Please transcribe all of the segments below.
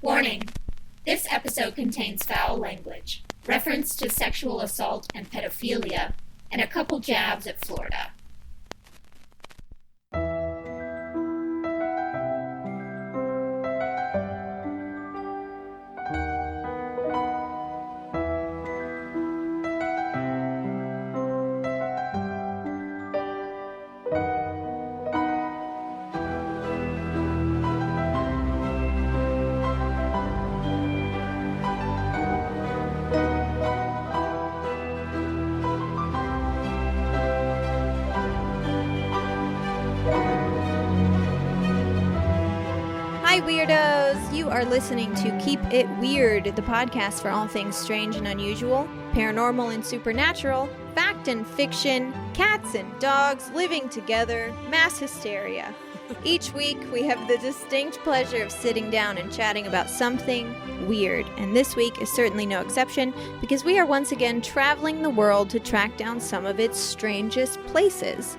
Warning: this episode contains foul language, reference to sexual assault and pedophilia, and a couple jabs at Florida. Hi, Weirdos! You are listening to Keep It Weird, the podcast for all things strange and unusual, paranormal and supernatural, fact and fiction, cats and dogs living together, mass hysteria. Each week, we have the distinct pleasure of sitting down and chatting about something weird, and this week is certainly no exception because we are once again traveling the world to track down some of its strangest places.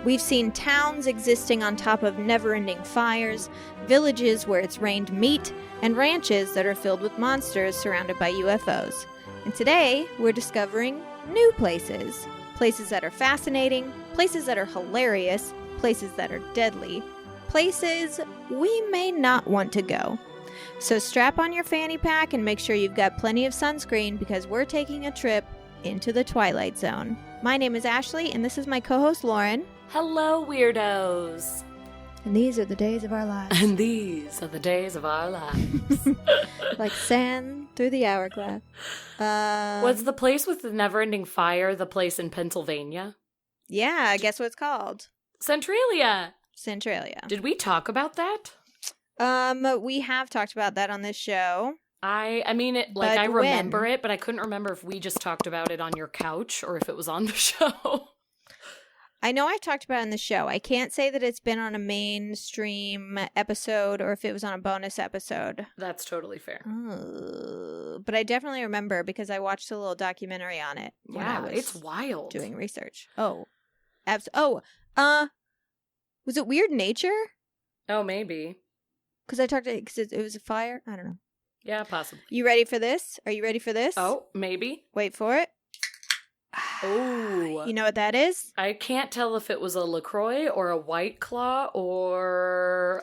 We've seen towns existing on top of never-ending fires, villages where it's rained meat, and ranches that are filled with monsters surrounded by UFOs. And today, we're discovering new places. Places that are fascinating, places that are hilarious, places that are deadly, places we may not want to go. So strap on your fanny pack and make sure you've got plenty of sunscreen because we're taking a trip into the Twilight Zone. My name is Ashley, and this is my co-host Lauren. Hello, Weirdos! And these are the days of our lives. And these are the days of our lives. Like sand through the hourglass. Was the place with the never-ending fire the place in Pennsylvania? Yeah, guess what it's called? Centralia! Centralia. Did we talk about that? We have talked about that on this show. I remember it, but I couldn't remember if we just talked about it on your couch or if it was on the show. I know I talked about it in the show. I can't say that it's been on a mainstream episode or if it was on a bonus episode. That's totally fair. But I definitely remember because I watched a little documentary on it. When I was it's wild. Doing research. Was it Weird Nature? Oh, maybe. Because it was a fire? I don't know. Yeah, possibly. You ready for this? Are you ready for this? Oh, maybe. Wait for it. Oh. You know what that is? I can't tell if it was a LaCroix or a White Claw or...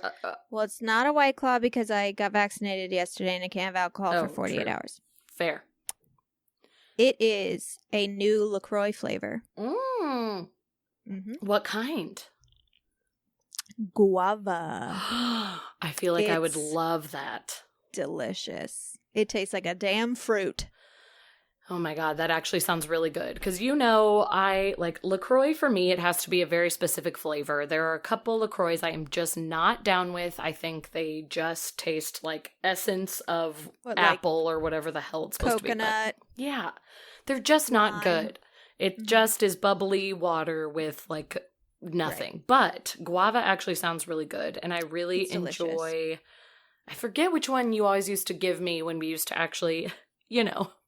Well, it's not a White Claw because I got vaccinated yesterday and I can't have alcohol for 48 hours. Fair. It is a new LaCroix flavor. Mm-hmm. What kind? Guava. I feel like I would love that. Delicious. It tastes like a damn fruit. Oh my God, that actually sounds really good. Because I like LaCroix for me, it has to be a very specific flavor. There are a couple LaCroix I am just not down with. I think they just taste like essence of apple or whatever the hell it's supposed coconut. to be. Coconut. Yeah. They're just not good. It just is bubbly water with like nothing. Right. But guava actually sounds really good. And I really enjoy, I forget which one you always used to give me when we used to actually,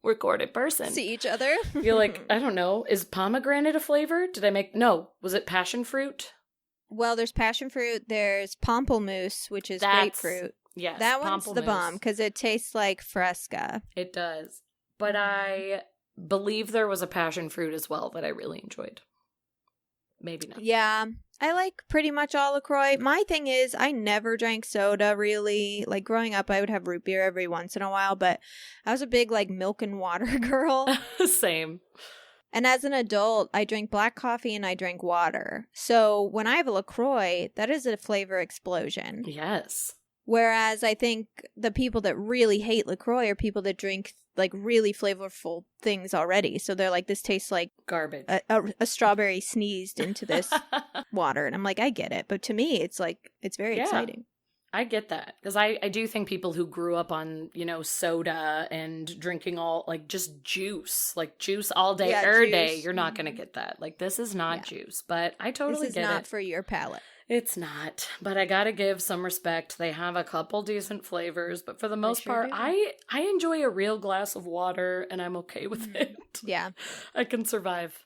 record in person. See each other? You're like, I don't know. Is pomegranate a flavor? No. Was it passion fruit? Well, there's passion fruit. There's pamplemousse, which is grapefruit. Yes. That one's the bomb because it tastes like Fresca. It does. But I believe there was a passion fruit as well that I really enjoyed. Maybe not. Yeah. I like pretty much all LaCroix. My thing is, I never drank soda, really. Like, growing up, I would have root beer every once in a while, but I was a big, milk and water girl. Same. And as an adult, I drank black coffee and I drank water. So when I have a LaCroix, that is a flavor explosion. Yes. Whereas I think the people that really hate LaCroix are people that drink really flavorful things already. So they're like, this tastes like garbage. A strawberry sneezed into this water. And I'm like, I get it. But to me, it's very exciting. I get that. Because I do think people who grew up on, soda and drinking all, just juice all day, every day, you're not going to get that. This is not juice. But I totally get it. This is not for your palate. It's not, but I gotta give some respect. They have a couple decent flavors, but for the most part, I enjoy a real glass of water, and I'm okay with it. Yeah. I can survive.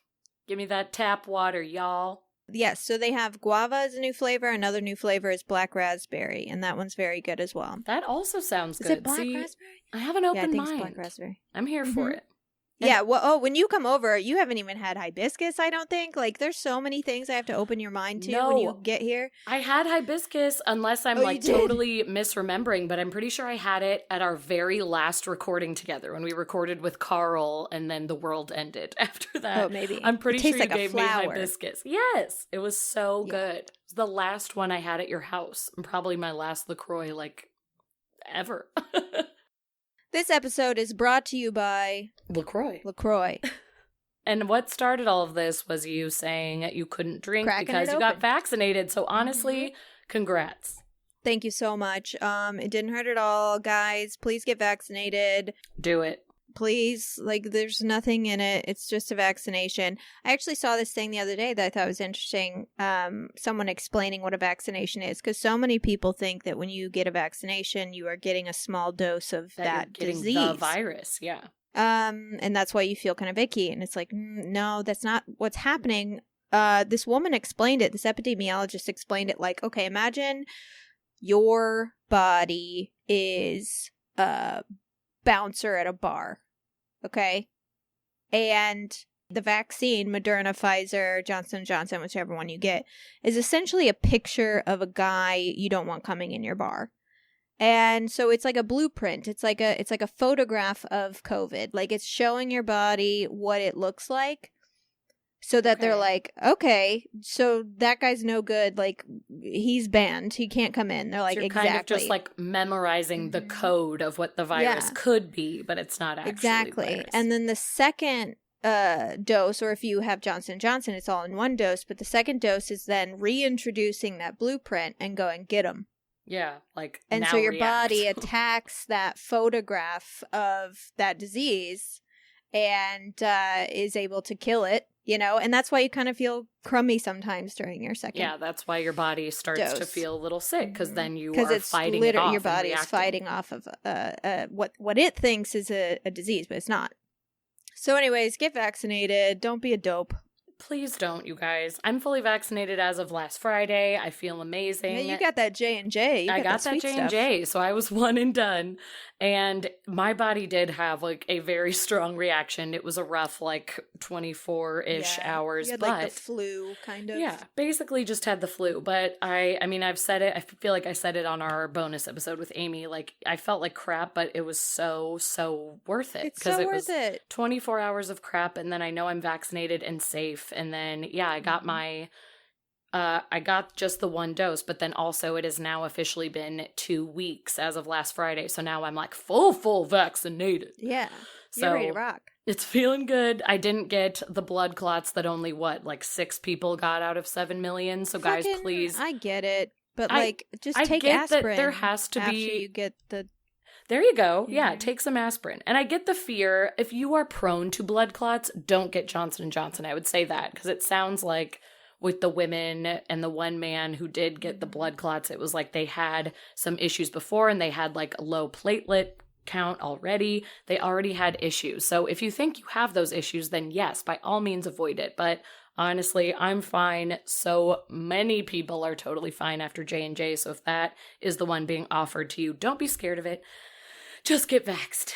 Give me that tap water, y'all. Yes, so they have guava as a new flavor. Another new flavor is black raspberry, and that one's very good as well. That also sounds good. Is it black See, raspberry? I have an open I think mind. it's black raspberry. I'm here for it. Yeah, well, when you come over, you haven't even had hibiscus, I don't think. Like, there's so many things I have to open your mind to when you get here. I had hibiscus, unless I'm totally misremembering, but I'm pretty sure I had it at our very last recording together when we recorded with Carl, and then the world ended after that. Oh, maybe. I'm pretty sure you like gave me hibiscus. Yes, it was so good. It was the last one I had at your house, and probably my last LaCroix, ever. This episode is brought to you by LaCroix. And what started all of this was you saying you couldn't drink because you got vaccinated. So honestly, congrats. Thank you so much. It didn't hurt at all, guys. Please get vaccinated. Do it. Please, there's nothing in it. It's just a vaccination. I actually saw this thing the other day that I thought was interesting. Someone explaining what a vaccination is, because so many people think that when you get a vaccination, you are getting a small dose of that disease. The virus, yeah. And that's why you feel kind of icky. And it's like, no, that's not what's happening. This woman explained it. This epidemiologist explained it like, okay, imagine your body is a bouncer at a bar. Okay. And the vaccine, Moderna, Pfizer, Johnson & Johnson, whichever one you get, is essentially a picture of a guy you don't want coming in your bar. And so it's like a blueprint. It's like a photograph of COVID. Like, it's showing your body what it looks like, so that they're like, okay, so that guy's no good. Like, he's banned. He can't come in. They're like, so you're exactly. kind of just memorizing the code of what the virus could be, but it's not actually exactly. virus. And then the second dose, or if you have Johnson & Johnson, it's all in one dose. But the second dose is then reintroducing that blueprint and going, get them. Yeah, and now so your react. body attacks that photograph of that disease and is able to kill it, and that's why you kind of feel crummy sometimes during your second. Yeah, that's why your body starts to feel a little sick, because then you are it's fighting it off. Your body is fighting off of what it thinks is a disease, but it's not. So anyways, get vaccinated. Don't be a dope. Please don't, you guys. I'm fully vaccinated as of last Friday. I feel amazing. Yeah, you got that J&J. I got that J&J, so I was one and done. And my body did have a very strong reaction. It was a rough 24-ish hours. You had but the flu kind of. Yeah, basically just had the flu. But I mean, I've said it. I feel like I said it on our bonus episode with Amy. I felt like crap, but it was so worth it. It's so worth it. 24 hours of crap, and then I know I'm vaccinated and safe. And then, I got my... I got just the one dose, but then also it has now officially been 2 weeks as of last Friday. So now I'm full vaccinated. Yeah. So you're ready to rock. It's feeling good. I didn't get the blood clots that only 6 people got out of 7 million. So guys, please. I get it. But just I take get aspirin. That there has to after be. You get the. There you go. Yeah, take some aspirin. And I get the fear. If you are prone to blood clots, don't get Johnson & Johnson. I would say that, because it sounds like with the women and the one man who did get the blood clots, it was they had some issues before, and they had a low platelet count already. They already had issues. So if you think you have those issues, then yes, by all means avoid it. But honestly, I'm fine. So many people are totally fine after J&J. So if that is the one being offered to you, don't be scared of it. Just get vaxxed.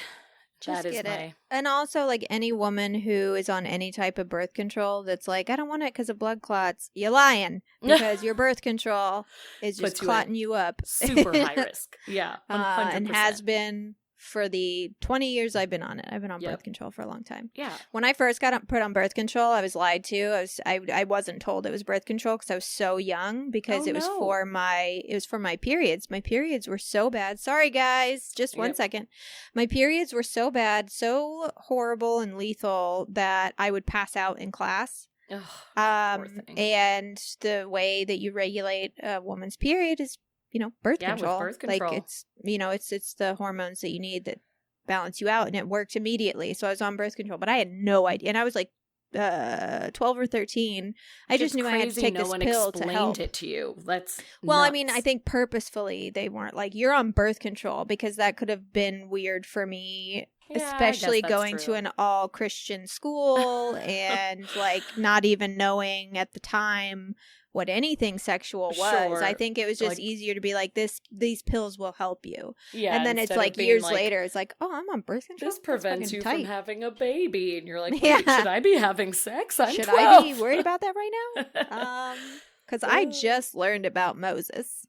Just get it. And also, any woman who is on any type of birth control that's I don't want it because of blood clots, you're lying. Because your birth control is just clotting you up. Super high risk. Yeah, 100%. And has been for the 20 years I've been on it. I've been on birth control for a long time. Yeah. When I first got put on birth control, I was lied to. I wasn't told it was birth control because I was so young, because it was for my periods. My periods were so bad. Sorry guys, just 1 second. My periods were so bad, so horrible and lethal that I would pass out in class. Ugh, and the way that you regulate a woman's period is birth control. With birth control. It's the hormones that you need that balance you out, and it worked immediately. So I was on birth control, but I had no idea. And I was 12 or 13. I just knew I had to take this pill to help. No one explained it to you. That's well, nuts. I mean, I think purposefully they weren't like, you're on birth control, because that could have been weird for me, especially going to an all Christian school and like not even knowing at the time what anything sexual was. Sure. I think it was just easier to be like, these pills will help you. Yeah, and then it's like years later, it's like, oh, I'm on birth control. This prevents you from having a baby. And you're like, wait, Yeah. should I be having sex? I'm Should 12. I be worried about that right now? Because I just learned about Moses.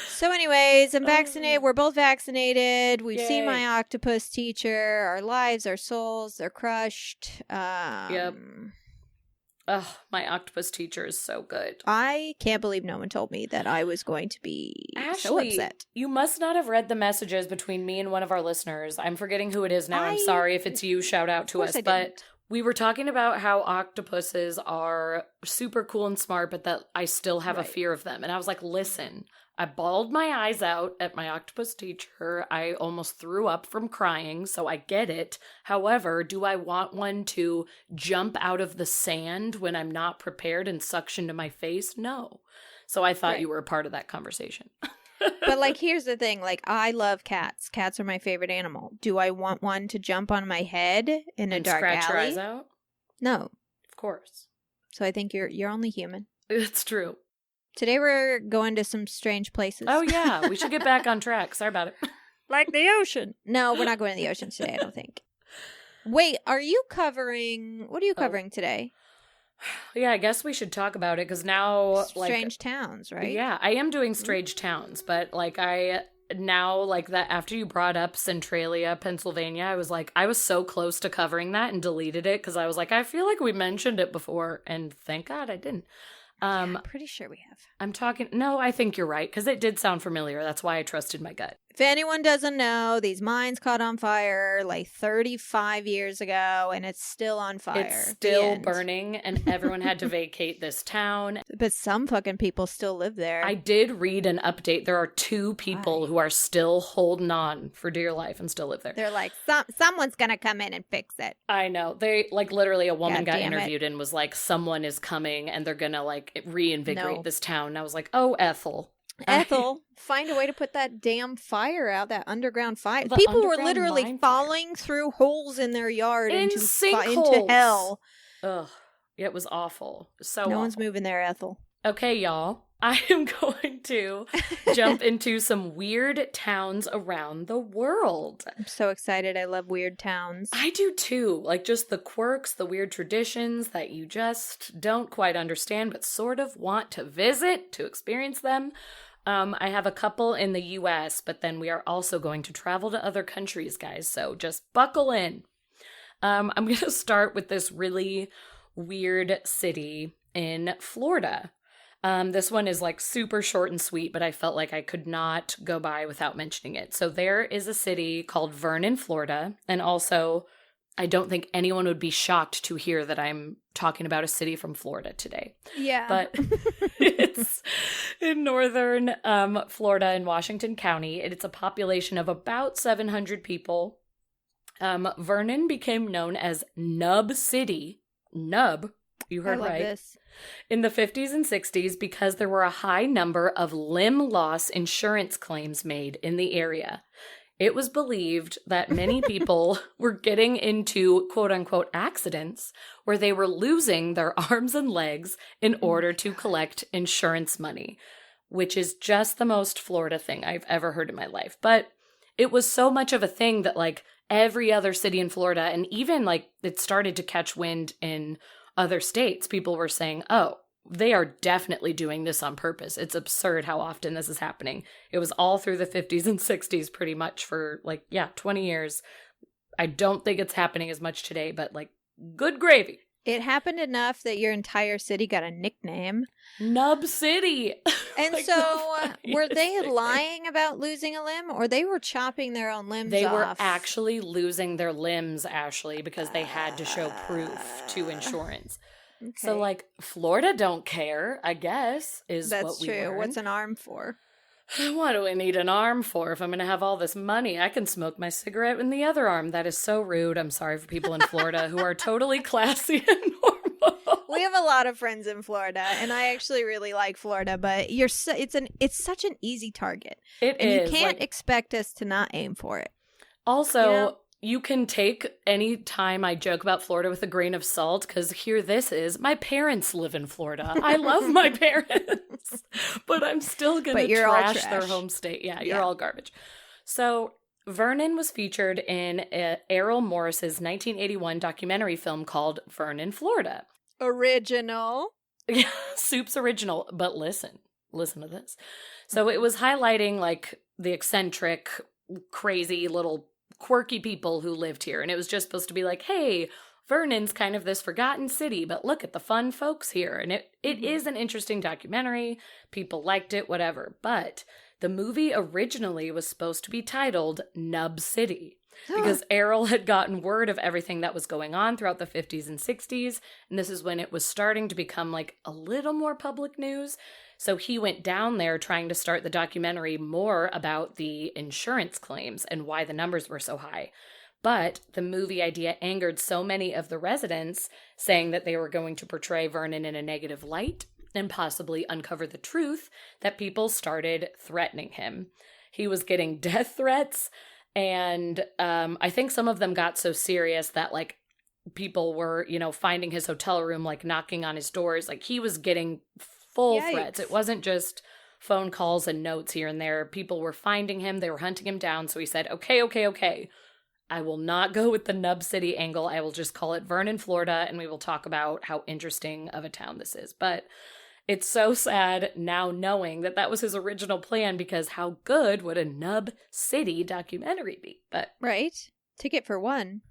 So anyways, I'm vaccinated. We're both vaccinated. We've seen my octopus teacher. Our lives, our souls, they're crushed. Yep. Ugh, my octopus teacher is so good. I can't believe no one told me that I was going to be so upset. You must not have read the messages between me and one of our listeners. I'm forgetting who it is now. I'm sorry if it's you. Shout out to us. But we were talking about how octopuses are super cool and smart, but that I still have a fear of them. And I was like, listen, I bawled my eyes out at my octopus teacher. I almost threw up from crying, so I get it. However, do I want one to jump out of the sand when I'm not prepared and suction to my face? No. So I thought you were a part of that conversation. But like, here's the thing. Like, I love cats. Cats are my favorite animal. Do I want one to jump on my head in a dark alley? Scratch your eyes out? No. Of course. So I think you're only human. It's true. Today we're going to some strange places. Oh, yeah. We should get back on track. Sorry about it. Like the ocean. No, we're not going to the ocean today, I don't think. Wait, what are you covering today? Yeah, I guess we should talk about it because now... Strange towns, right? Yeah, I am doing strange towns, but that after you brought up Centralia, Pennsylvania, I was so close to covering that and deleted it because I was like, I feel like we mentioned it before, and thank God I didn't. I'm pretty sure we have. No, I think you're right, because it did sound familiar. That's why I trusted my gut. If anyone doesn't know, these mines caught on fire like 35 years ago, and it's still on fire. It's still burning, and everyone had to vacate this town. But some fucking people still live there. I did read an update. There are 2 people who are still holding on for dear life and still live there. They're like, someone's gonna come in and fix it. I know. They, literally a woman got interviewed and was like, someone is coming, and they're gonna, reinvigorate this town. And I was like, oh, Ethel, find a way to put that damn fire out, that underground fire. People were literally falling through holes in their yard into hell. Ugh, it was awful. So no one's moving there, Ethel. Okay, y'all. I am going to jump into some weird towns around the world. I'm so excited. I love weird towns. I do too. Just the quirks, the weird traditions that you just don't quite understand, but sort of want to visit, to experience them. I have a couple in the U.S., but then we are also going to travel to other countries, guys. So just buckle in. I'm going to start with this really weird city in Florida. This one is super short and sweet, but I felt like I could not go by without mentioning it. So there is a city called Vernon, Florida. And also, I don't think anyone would be shocked to hear that I'm talking about a city from Florida today. Yeah. But it's in northern Florida in Washington County. It's a population of about 700 people. Vernon became known as Nub City. Nub. You heard right. This. In the 50s and 60s because there were a high number of limb loss insurance claims made in the area. It was believed that many people were getting into quote-unquote accidents where they were losing their arms and legs in order to collect insurance money, which is just the most Florida thing I've ever heard in my life. But it was so much of a thing that every other city in Florida, and even it started to catch wind in other states, people were saying, oh, they are definitely doing this on purpose. It's absurd how often this is happening. It was all through the 50s and 60s pretty much for 20 years. I don't think it's happening as much today, but good gravy. It happened enough that your entire city got a nickname. Nub City. And so were they lying about losing a limb, or they were chopping their own limbs off? They were actually losing their limbs, Ashley, because they had to show proof to insurance. Okay. So Florida don't care, I guess, is That's what we true. learned. What's an arm for? What do I need an arm for if I'm going to have all this money? I can smoke my cigarette in the other arm. That is so rude. I'm sorry for people in Florida who are totally classy and normal. We have a lot of friends in Florida, and I actually really like Florida, but it's such an easy target. It and is. You can't expect us to not aim for it. Also, you can take any time I joke about Florida with a grain of salt, because here this is. My parents live in Florida. I love my parents, but I'm still going to trash their home state. Yeah, you're all garbage. So Vernon was featured in Errol Morris's 1981 documentary film called Vernon Florida. Original. Yeah, Soup's original. But listen to this. So it was highlighting like the eccentric, crazy little quirky people who lived here, and it was just supposed to be like, hey, Vernon's kind of this forgotten city, but look at the fun folks here. And it is an interesting documentary. People liked it, whatever. But the movie originally was supposed to be titled Nub City, because Errol had gotten word of everything that was going on throughout the 50s and 60s, and this is when it was starting to become like a little more public news. So he went down there trying to start the documentary more about the insurance claims and why the numbers were so high. But the movie idea angered so many of the residents, saying that they were going to portray Vernon in a negative light and possibly uncover the truth, that people started threatening him. He was getting death threats, and I think some of them got so serious that like people were, finding his hotel room, like knocking on his doors. Like he was getting full threats. It wasn't just phone calls and notes here and there. People were finding him. They were hunting him down. So he said, okay. I will not go with the Nub City angle. I will just call it Vernon, Florida, and we will talk about how interesting of a town this is. But it's so sad now knowing that that was his original plan, because how good would a Nub City documentary be? But right. Ticket for one.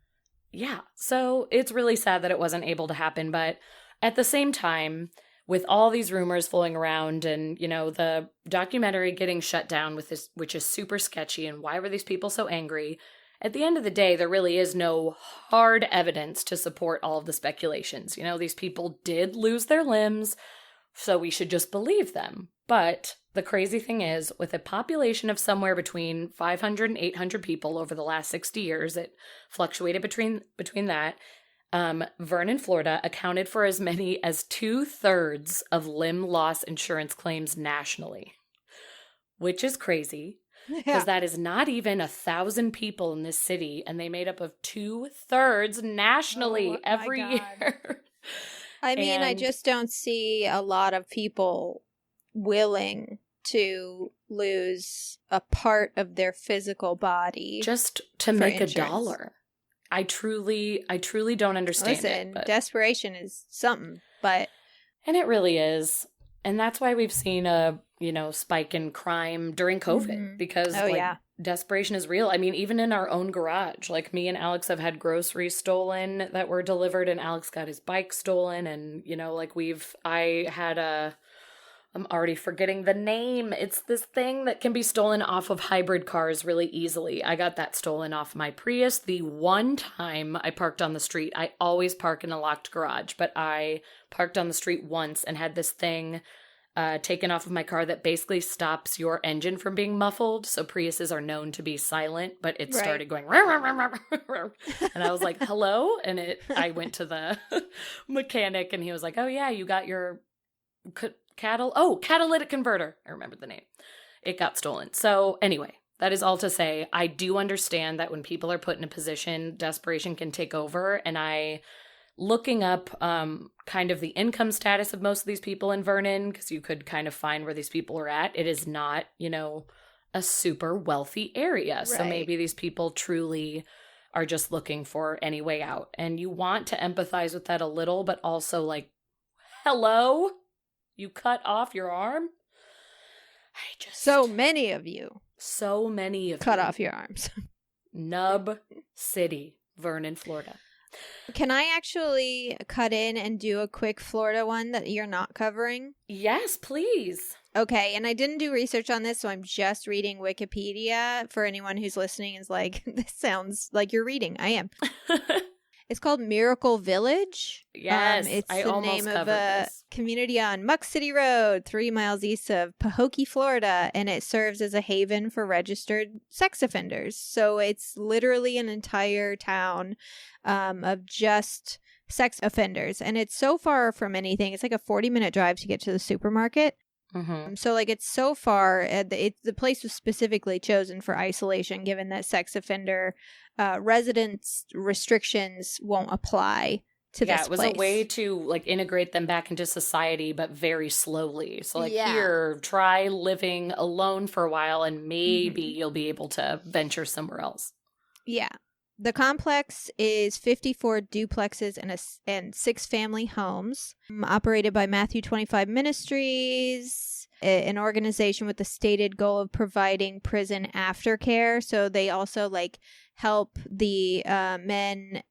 Yeah. So it's really sad that it wasn't able to happen. But at the same time, with all these rumors flowing around and, the documentary getting shut down with this, which is super sketchy, and why were these people so angry? At the end of the day, there really is no hard evidence to support all of the speculations. These people did lose their limbs, so we should just believe them. But the crazy thing is, with a population of somewhere between 500 and 800 people over the last 60 years, it fluctuated between that. Vernon, Florida accounted for as many as 2/3 of limb loss insurance claims nationally, which is crazy, because that is not even 1,000 people in this city, and they made up of 2/3 nationally every year. I mean, I just don't see a lot of people willing to lose a part of their physical body just to make insurance. $1. I truly don't understand it. But desperation is something, but... And it really is. And that's why we've seen a, spike in crime during COVID, because desperation is real. I mean, even in our own garage, like me and Alex have had groceries stolen that were delivered, and Alex got his bike stolen. And, I'm already forgetting the name. It's this thing that can be stolen off of hybrid cars really easily. I got that stolen off my Prius the one time I parked on the street. I always park in a locked garage, but I parked on the street once and had this thing taken off of my car that basically stops your engine from being muffled. So Priuses are known to be silent, but it started going, rah, rah, rah, rah, rah. And I was like, hello? And I went to the mechanic, and he was like, oh yeah, you got your catalytic converter. I remember the name. It got stolen. So anyway, that is all to say, I do understand that when people are put in a position, desperation can take over. And looking up kind of the income status of most of these people in Vernon, because you could kind of find where these people are at. It is not, a super wealthy area. Right. So maybe these people truly are just looking for any way out. And you want to empathize with that a little, but also like, hello? You cut off your arm? So many of you cut off your arms. Nub City, Vernon, Florida. Can I actually cut in and do a quick Florida one that you're not covering? Yes, please. Okay, and I didn't do research on this, so I'm just reading Wikipedia. For anyone who's listening is like, this sounds like you're reading. I am. It's called Miracle Village. Yes, it's I the almost name of covered a this. community on Muck City Road, 3 miles east of Pahokee, Florida, and it serves as a haven for registered sex offenders. So it's literally an entire town of just sex offenders, and it's so far from anything. It's like a 40-minute drive to get to the supermarket. Mm-hmm. So like it's so far, the place was specifically chosen for isolation, given that sex offender residence restrictions won't apply to this place. Yeah, it was a way to like integrate them back into society, but very slowly. So like here, try living alone for a while and maybe you'll be able to venture somewhere else. Yeah. The complex is 54 duplexes and 6 family homes, operated by Matthew 25 Ministries, an organization with the stated goal of providing prison aftercare. So they also like help the men.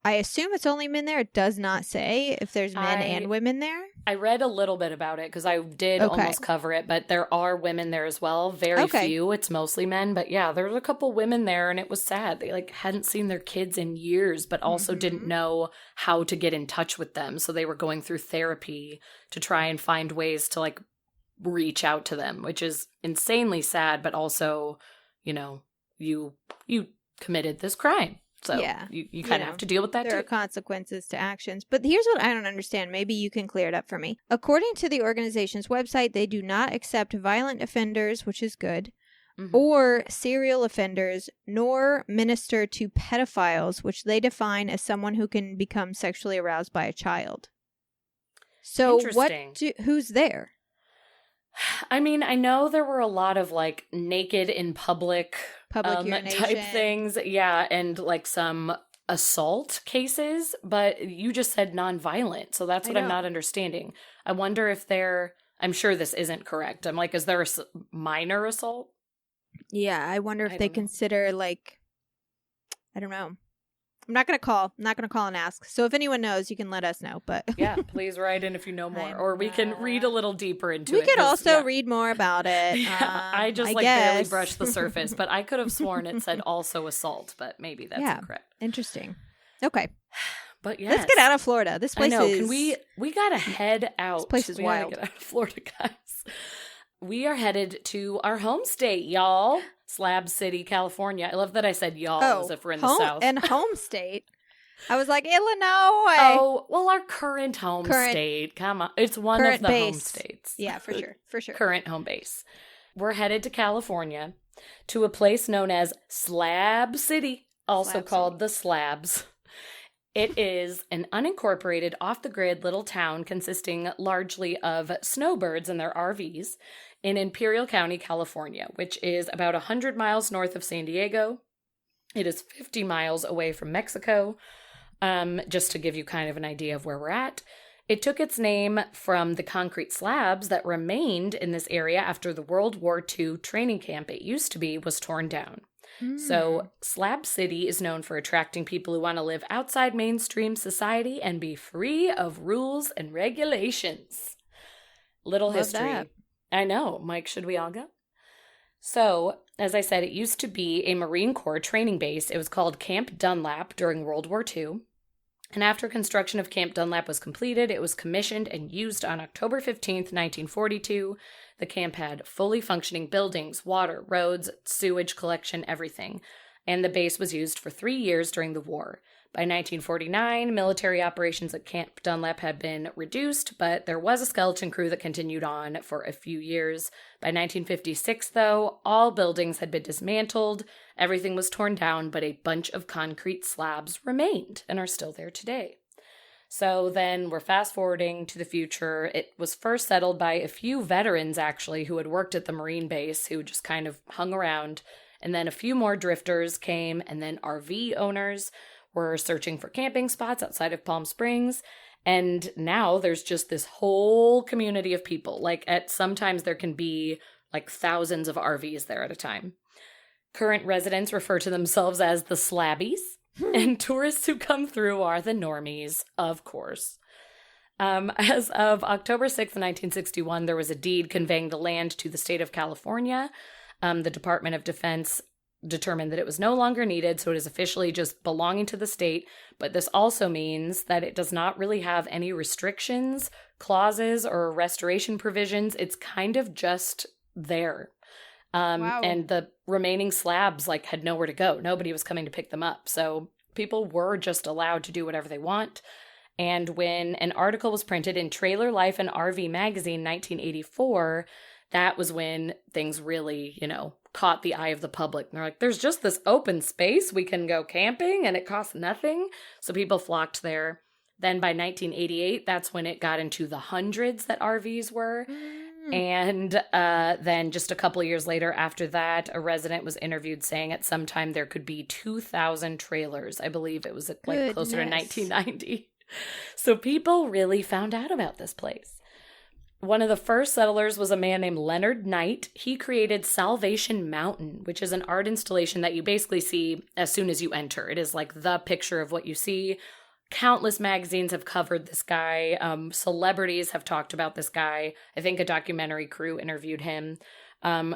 I assume it's only men there. It does not say if there's men and women there. I read a little bit about it because I did almost cover it, but there are women there as well. Very few. It's mostly men. But yeah, there was a couple women there and it was sad. They like hadn't seen their kids in years, but also didn't know how to get in touch with them. So they were going through therapy to try and find ways to like reach out to them, which is insanely sad. But also, you know, you committed this crime. So you kind of have to deal with that there too. There are consequences to actions. But here's what I don't understand. Maybe you can clear it up for me. According to the organization's website, they do not accept violent offenders, which is good, or serial offenders, nor minister to pedophiles, which they define as someone who can become sexually aroused by a child. So who's there? I mean, I know there were a lot of like naked in public type things. Yeah. And like some assault cases, but you just said nonviolent. So that's what I'm not understanding. I wonder if I'm sure this isn't correct. I'm like, is there a minor assault? Yeah. I wonder if they consider like, I don't know. I'm not going to call and ask. So if anyone knows, you can let us know. But yeah, please write in if you know more. Or we can read a little deeper into it. We could also read more about it. I just barely brushed the surface. But I could have sworn it said also assault. But maybe that's incorrect. Interesting. Okay. But yes. Let's get out of Florida. This place is... Can we got to head out. This place is wild. Get out of Florida, guys. We are headed to our home state, y'all. Slab City, California. I love that I said y'all as if we're in the South. And home state. I was like, Illinois. Oh, well, our current home state. Come on. It's one of the home states. Yeah, for sure. For sure. Current home base. We're headed to California to a place known as Slab City, also called the Slabs. It is an unincorporated, off-the-grid little town consisting largely of snowbirds and their RVs in Imperial County, California, which is about 100 miles north of San Diego. It is 50 miles away from Mexico, just to give you kind of an idea of where we're at. It took its name from the concrete slabs that remained in this area after the World War II training camp it used to be was torn down. So Slab City is known for attracting people who want to live outside mainstream society and be free of rules and regulations. Little history. That. I know. Mike, should we all go? So, as I said, it used to be a Marine Corps training base. It was called Camp Dunlap during World War II. And after construction of Camp Dunlap was completed, it was commissioned and used on October 15th, 1942. The camp had fully functioning buildings, water, roads, sewage collection, everything. And the base was used for 3 years during the war. By 1949, military operations at Camp Dunlap had been reduced, but there was a skeleton crew that continued on for a few years. By 1956, though, all buildings had been dismantled, everything was torn down, but a bunch of concrete slabs remained and are still there today. So then we're fast forwarding to the future. It was first settled by a few veterans, actually, who had worked at the Marine base, who just kind of hung around. And then a few more drifters came, and then RV owners were searching for camping spots outside of Palm Springs. And now there's just this whole community of people. Like sometimes there can be like thousands of RVs there at a time. Current residents refer to themselves as the Slabbies. And tourists who come through are the normies, of course. As of October 6th, 1961, there was a deed conveying the land to the state of California. The Department of Defense determined that it was no longer needed, so it is officially just belonging to the state. But this also means that it does not really have any restrictions, clauses, or restoration provisions. It's kind of just there. Wow. And the remaining slabs like had nowhere to go. Nobody was coming to pick them up. So people were just allowed to do whatever they want. And when an article was printed in Trailer Life and RV magazine 1984, that was when things really, caught the eye of the public. And they're like, there's just this open space. We can go camping and it costs nothing. So people flocked there. Then by 1988, that's when it got into the hundreds that RVs were. And then just a couple of years later after that, a resident was interviewed saying at some time there could be 2,000 trailers. I believe it was like closer to 1990. So people really found out about this place. One of the first settlers was a man named Leonard Knight. He created Salvation Mountain, which is an art installation that you basically see as soon as you enter. It is like the picture of what you see. Countless magazines have covered this guy. Celebrities have talked about this guy. I think a documentary crew interviewed him.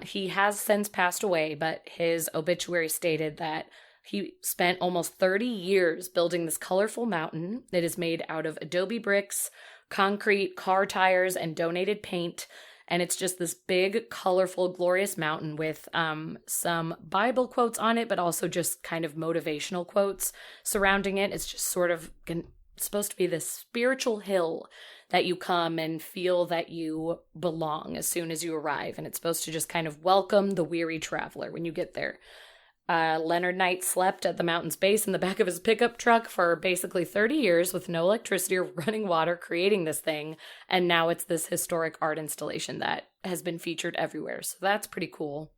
He has since passed away, but his obituary stated that he spent almost 30 years building this colorful mountain. It is made out of adobe bricks, concrete, car tires, and donated paint. And it's just this big, colorful, glorious mountain with some Bible quotes on it, but also just kind of motivational quotes surrounding it. It's just sort of supposed to be this spiritual hill that you come and feel that you belong as soon as you arrive. And it's supposed to just kind of welcome the weary traveler when you get there. Leonard Knight slept at the mountain's base in the back of his pickup truck for basically 30 years with no electricity or running water, creating this thing. And now it's this historic art installation that has been featured everywhere. So that's pretty cool.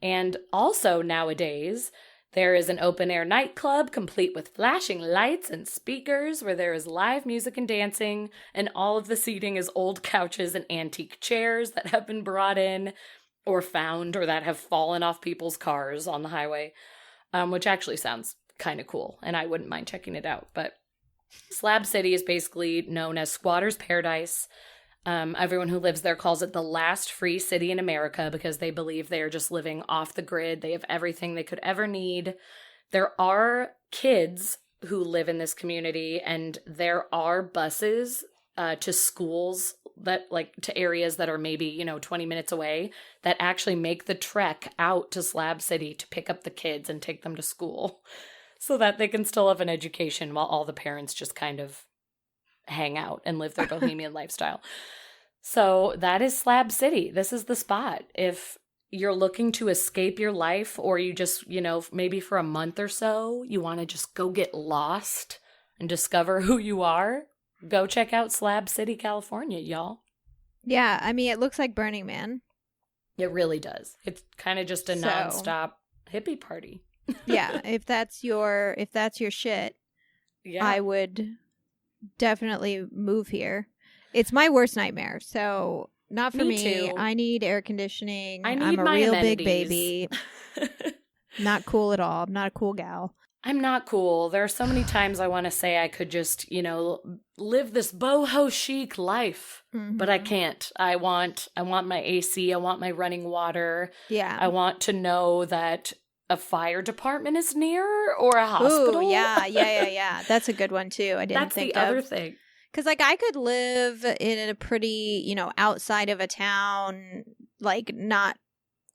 And also nowadays, there is an open-air nightclub complete with flashing lights and speakers where there is live music and dancing. And all of the seating is old couches and antique chairs that have been brought in or found or that have fallen off people's cars on the highway, which actually sounds kind of cool, and I wouldn't mind checking it out. But Slab City is basically known as Squatter's Paradise. Everyone who lives there calls it the last free city in America because they believe they are just living off the grid. They have everything they could ever need. There are kids who live in this community, and there are buses to schools that like to areas that are maybe 20 minutes away that actually make the trek out to Slab City to pick up the kids and take them to school so that they can still have an education while all the parents just kind of hang out and live their bohemian lifestyle. So that is Slab City. This is the spot. If you're looking to escape your life, or you just, maybe for a month or so, you want to just go get lost and discover who you are, go check out Slab City, California, y'all. Yeah, I mean, it looks like Burning Man. It really does. It's kind of just a nonstop hippie party. Yeah, if that's your shit, yeah. I would definitely move here. It's my worst nightmare, so not for me. Too. I need air conditioning. I'm a my real amenities. Big baby. Not cool at all. I'm not a cool gal. I'm not cool. There are so many times I want to say I could just, live this boho chic life, but I can't. I want my AC. I want my running water. Yeah. I want to know that a fire department is near or a hospital. Ooh, yeah. That's a good one too. I didn't think of. That's the other thing. Because I could live in a pretty, outside of a town, like not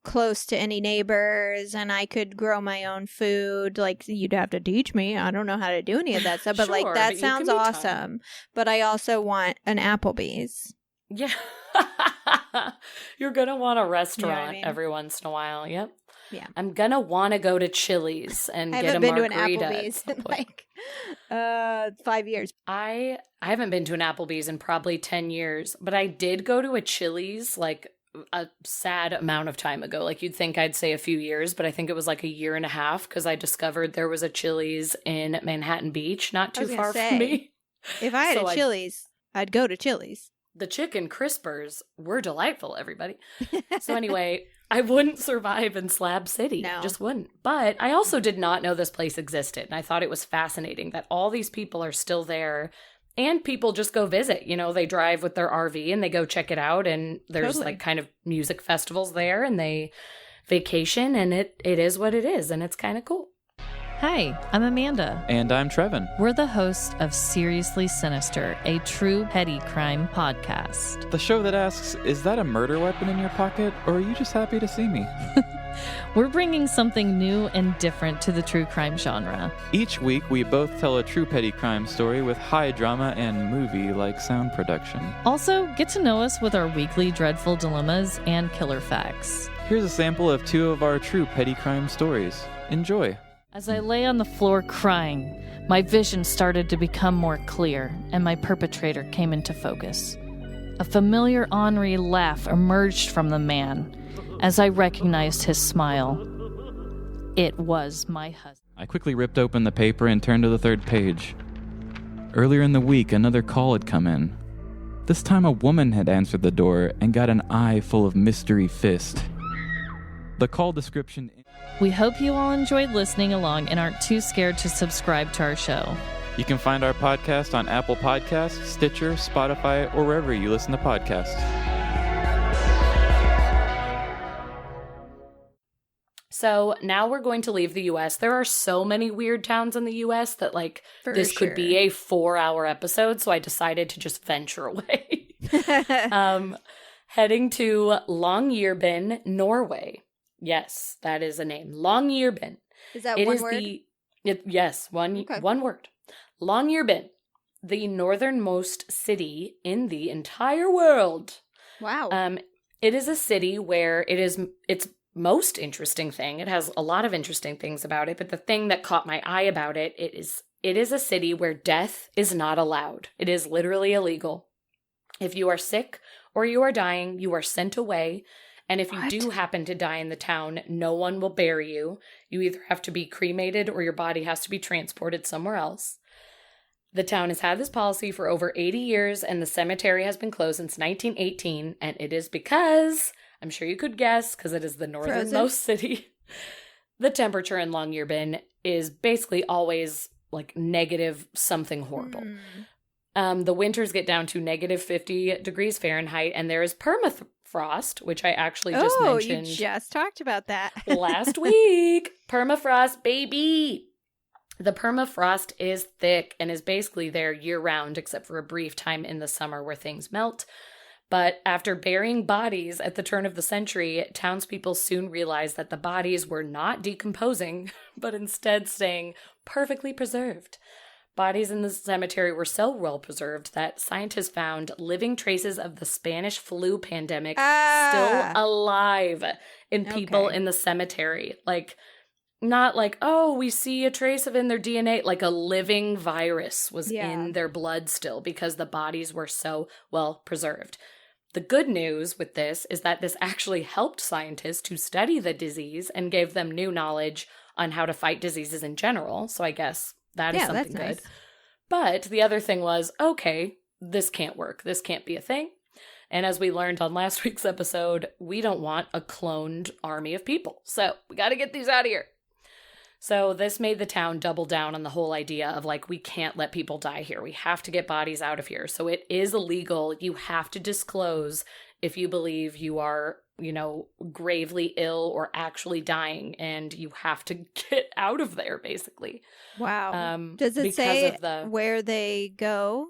close to any neighbors, and I could grow my own food. Like, you'd have to teach me. I don't know how to do any of that stuff, but sure, that but sounds awesome. But I also want an Applebee's. Yeah. You're going to want a restaurant every once in a while. Yep. Yeah. I'm going to want to go to Chili's and get a margarita. I haven't been to an Applebee's in 5 years. I haven't been to an Applebee's in probably 10 years, but I did go to a Chili's a sad amount of time ago. You'd think I'd say a few years, but I think it was a year and a half because I discovered there was a Chili's in Manhattan Beach, not too far from me. If I had a Chili's, I'd go to Chili's. The chicken crispers were delightful, everybody. So anyway, I wouldn't survive in Slab City. No. Just wouldn't. But I also did not know this place existed. And I thought it was fascinating that all these people are still there. And people just go visit. They drive with their RV and they go check it out. And there's kind of music festivals there. And they vacation, and it is what it is, and it's kind of cool. Hi, I'm Amanda. And I'm Trevin. We're the hosts of Seriously Sinister, a true petty crime podcast. The show that asks, is that a murder weapon in your pocket, or are you just happy to see me? We're bringing something new and different to the true crime genre. Each week, we both tell a true petty crime story with high drama and movie-like sound production. Also, get to know us with our weekly dreadful dilemmas and killer facts. Here's a sample of 2 of our true petty crime stories. Enjoy. As I lay on the floor crying, my vision started to become more clear, and my perpetrator came into focus. A familiar ornery laugh emerged from the man as I recognized his smile. It was my husband. I quickly ripped open the paper and turned to the 3rd page. Earlier in the week, another call had come in. This time a woman had answered the door and got an eye full of mystery fist. The call description... We hope you all enjoyed listening along and aren't too scared to subscribe to our show. You can find our podcast on Apple Podcasts, Stitcher, Spotify, or wherever you listen to podcasts. So now we're going to leave the U.S. There are so many weird towns in the U.S. that, like, this could be a 4-hour episode, so I decided to just venture away. Heading to Longyearbyen, Norway. Yes, that is a name. Longyearbyen. Is that one word? Yes, one word. Longyearbyen, the northernmost city in the entire world. Wow. It is a city where its most interesting thing. It has a lot of interesting things about it, but the thing that caught my eye about it is a city where death is not allowed. It is literally illegal. If you are sick or you are dying, you are sent away. And if you do happen to die in the town, no one will bury you. You either have to be cremated or your body has to be transported somewhere else. The town has had this policy for over 80 years, and the cemetery has been closed since 1918, and it is because, I'm sure you could guess, because it is the northernmost city, the temperature in Longyearbyen is basically always, like, negative something horrible. The winters get down to negative 50 degrees Fahrenheit, and there is permafrost, which I actually just mentioned. Oh, you just talked about that. last week. Permafrost, baby! The permafrost is thick and is basically there year-round, except for a brief time in the summer where things melt. But after burying bodies at the turn of the century, townspeople soon realized that the bodies were not decomposing, but instead staying perfectly preserved. Bodies in the cemetery were so well preserved that scientists found living traces of the Spanish flu pandemic still alive in people in the cemetery. Like, not like, oh, we see a trace of in their DNA. Like a living virus was in their blood still because the bodies were so well preserved. The good news with this is that this actually helped scientists to study the disease and gave them new knowledge on how to fight diseases in general. So I guess that is something good. Nice. But the other thing was, okay, this can't work. This can't be a thing. And as we learned on last week's episode, we don't want a cloned army of people. So we got to get these out of here. So this made the town double down on the whole idea of, like, we can't let people die here. We have to get bodies out of here. So it is illegal. You have to disclose if you believe you are, you know, gravely ill or actually dying, and you have to get out of there, basically. Wow. Does it say where they go?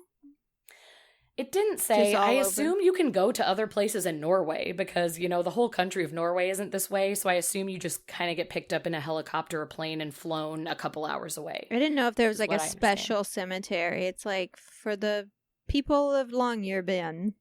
It didn't say. I assume you can go to other places in Norway because, you know, the whole country of Norway isn't this way. So I assume you just kind of get picked up in a helicopter or plane and flown a couple hours away. I didn't know if there was like a special cemetery. It's like for the people of Longyearbyen.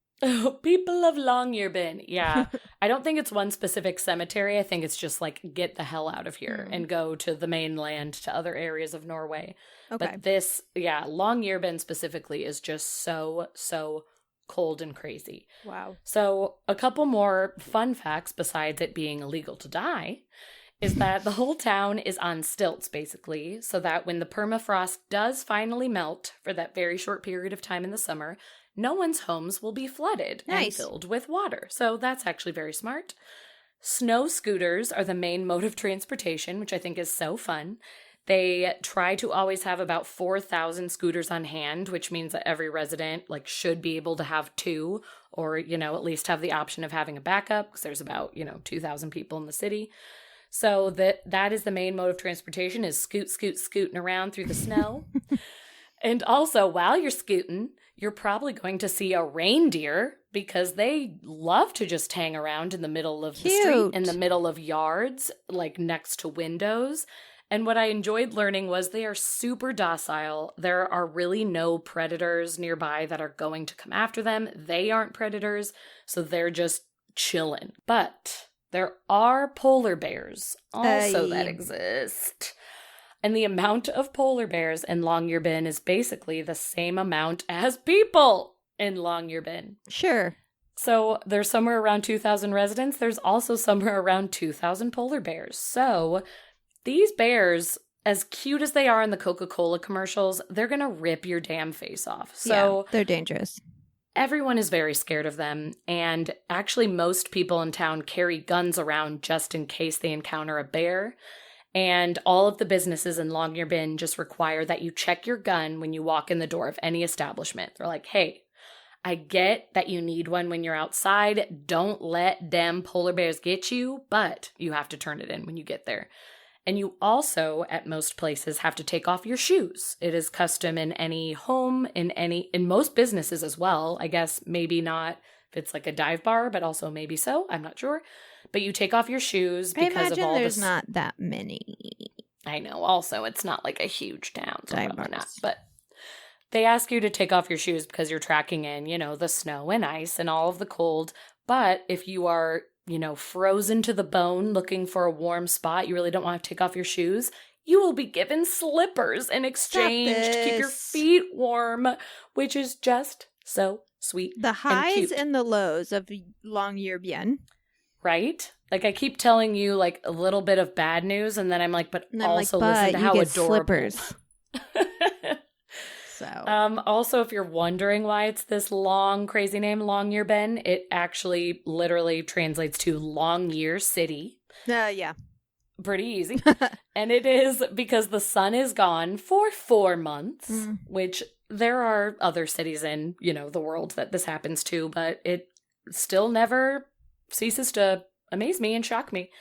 People of Longyearbyen. Yeah. I don't think it's one specific cemetery. I think it's just like, get the hell out of here and go to the mainland, to other areas of Norway. Okay. But this, Longyearbyen specifically is just so cold and crazy. Wow. So a couple more fun facts besides it being illegal to die is that the whole town is on stilts, basically, so that when the permafrost does finally melt for that very short period of time in the summer, no one's homes will be flooded and filled with water. So that's actually very smart. Snow scooters are the main mode of transportation, which I think is so fun. They try to always have about 4,000 scooters on hand, which means that every resident should be able to have 2 or, at least have the option of having a backup because there's about, 2,000 people in the city. So that is the main mode of transportation is scooting around through the snow. And also, while you're scooting, you're probably going to see a reindeer because they love to just hang around in the middle of the street, in the middle of yards, next to windows. And what I enjoyed learning was they are super docile. There are really no predators nearby that are going to come after them. They aren't predators, so they're just chilling. But there are polar bears also that exist. And the amount of polar bears in Longyearbyen is basically the same amount as people in Longyearbyen. Sure. So there's somewhere around 2,000 residents. There's also somewhere around 2,000 polar bears. So these bears, as cute as they are in the Coca-Cola commercials, they're going to rip your damn face off. So they're dangerous. Everyone is very scared of them. And actually, most people in town carry guns around just in case they encounter a bear. And all of the businesses in Longyearbyen just require that you check your gun when you walk in the door of any establishment. They're like, hey, I get that you need one when you're outside. Don't let them polar bears get you, but you have to turn it in when you get there. And you also, at most places, have to take off your shoes. It is custom in any home, in most businesses as well. I guess maybe not if it's a dive bar, but also maybe so. I'm not sure. But you take off your shoes because of all there's not that many. I know. Also, it's not a huge town. So probably not. But they ask you to take off your shoes because you're tracking in, the snow and ice and all of the cold. But if you are, frozen to the bone looking for a warm spot, you really don't want to take off your shoes, you will be given slippers in exchange to keep your feet warm, which is just so sweet. The highs and the lows of Longyearbyen. Right? I keep telling you a little bit of bad news, and then I'm but also listen to how adorable. Slippers. So. Also, if you're wondering why it's this long, crazy name, Longyearbyen, it actually literally translates to Long Year City. Yeah. Pretty easy. And it is because the sun is gone for 4 months, which there are other cities in, the world that this happens to, but it still never ceases to amaze me and shock me.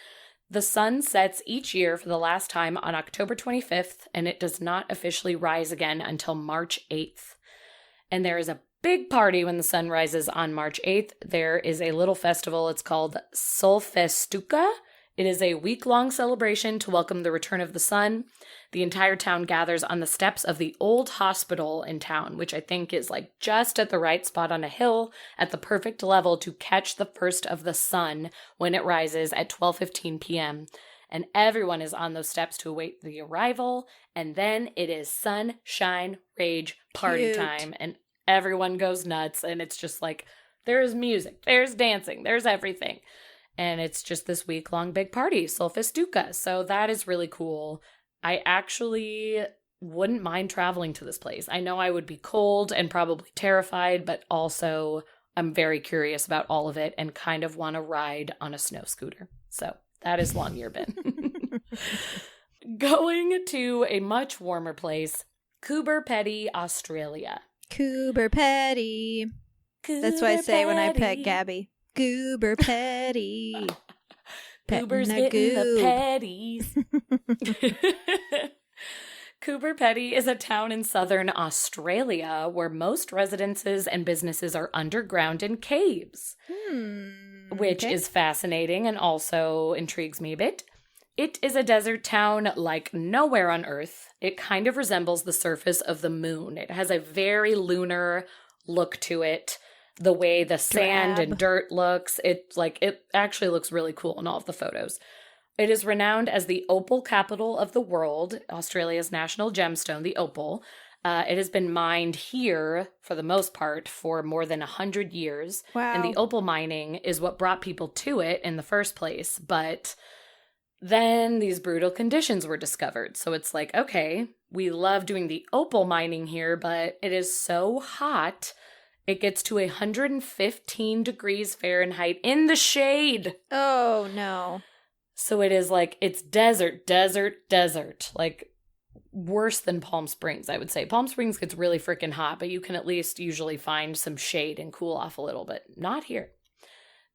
The sun sets each year for the last time on October 25th, and it does not officially rise again until March 8th. And there is a big party when the sun rises on March 8th. There is a little festival. It's called Sulfestuka. It is a week-long celebration to welcome the return of the sun. The entire town gathers on the steps of the old hospital in town, which I think is just at the right spot on a hill at the perfect level to catch the first of the sun when it rises at 12:15 p.m. And everyone is on those steps to await the arrival. And then it is sunshine rage party time. And everyone goes nuts. And it's just there's music, there's dancing, there's everything. And it's just this week-long big party, Sulfestuka. So that is really cool. I actually wouldn't mind traveling to this place. I know I would be cold and probably terrified, but also I'm very curious about all of it and kind of want to ride on a snow scooter. So that is Longyearbyen. Going to a much warmer place, Coober Pedy, Australia. Coober Pedy. That's what I say when I pet Gabby. Goober Petty. Goober's getting the petties. Coober Pedy is a town in southern Australia where most residences and businesses are underground in caves, which is fascinating and also intrigues me a bit. It is a desert town like nowhere on Earth. It kind of resembles the surface of the moon. It has a very lunar look to it. The way the sand and dirt looks, it actually looks really cool in all of the photos. It is renowned as the opal capital of the world, Australia's national gemstone, the opal. It has been mined here, for the most part, for more than 100 years. Wow. And the opal mining is what brought people to it in the first place. But then these brutal conditions were discovered. So it's okay, we love doing the opal mining here, but it is so hot. It gets to 115 degrees Fahrenheit in the shade. Oh, no. So it is it's desert. worse than Palm Springs, I would say. Palm Springs gets really freaking hot, but you can at least usually find some shade and cool off a little bit. Not here.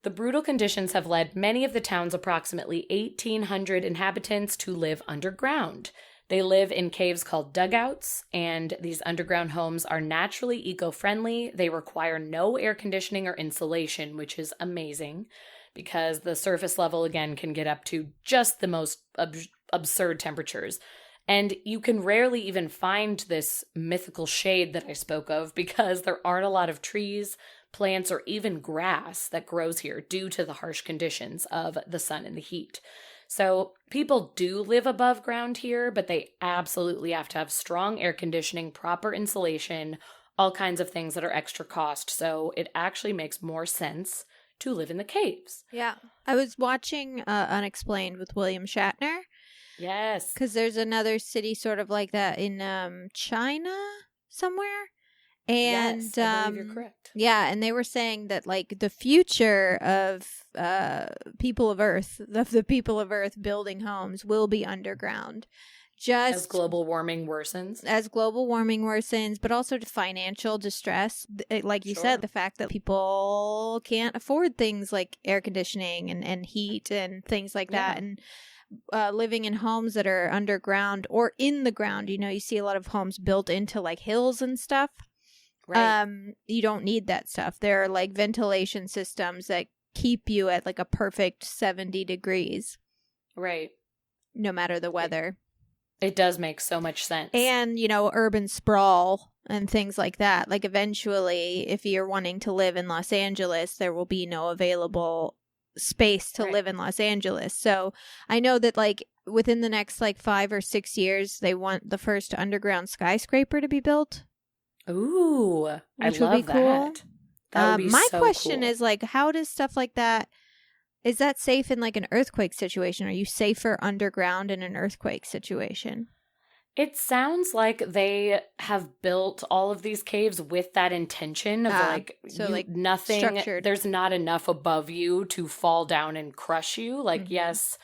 The brutal conditions have led many of the town's approximately 1,800 inhabitants to live underground. They live in caves called dugouts, and these underground homes are naturally eco-friendly. They require no air conditioning or insulation, which is amazing because the surface level, again, can get up to just the most absurd temperatures. And you can rarely even find this mythical shade that I spoke of because there aren't a lot of trees, plants, or even grass that grows here due to the harsh conditions of the sun and the heat. So people do live above ground here, but they absolutely have to have strong air conditioning, proper insulation, all kinds of things that are extra cost. So it actually makes more sense to live in the caves. Yeah. I was watching Unexplained with William Shatner. Yes. Because there's another city sort of like that in China somewhere. And yes, I believe you're correct. Yeah, and they were saying that like the future of people of Earth, the people of Earth building homes will be underground. Just as global warming worsens. As global warming worsens, but also to financial distress. Like you said, the fact that people can't afford things like air conditioning and heat and things like that. And living in homes that are underground or in the ground. You know, you see a lot of homes built into like hills and stuff. Right. You don't need that stuff. There are like ventilation systems that keep you at like a perfect 70 degrees. Right. No matter the weather. It does make so much sense. And, you know, urban sprawl and things like that. Like eventually, if you're wanting to live in Los Angeles, there will be no available space to live in Los Angeles. So I know that like within the next like 5 or 6 years, they want the first underground skyscraper to be built. Ooh, which I love would be cool. That would be my so question cool. is like, how does stuff like that, is that safe in like an earthquake situation? Are you safer underground in an earthquake situation? It sounds like they have built all of these caves with that intention of nothing, structured. There's not enough above you to fall down and crush you. Like, yes,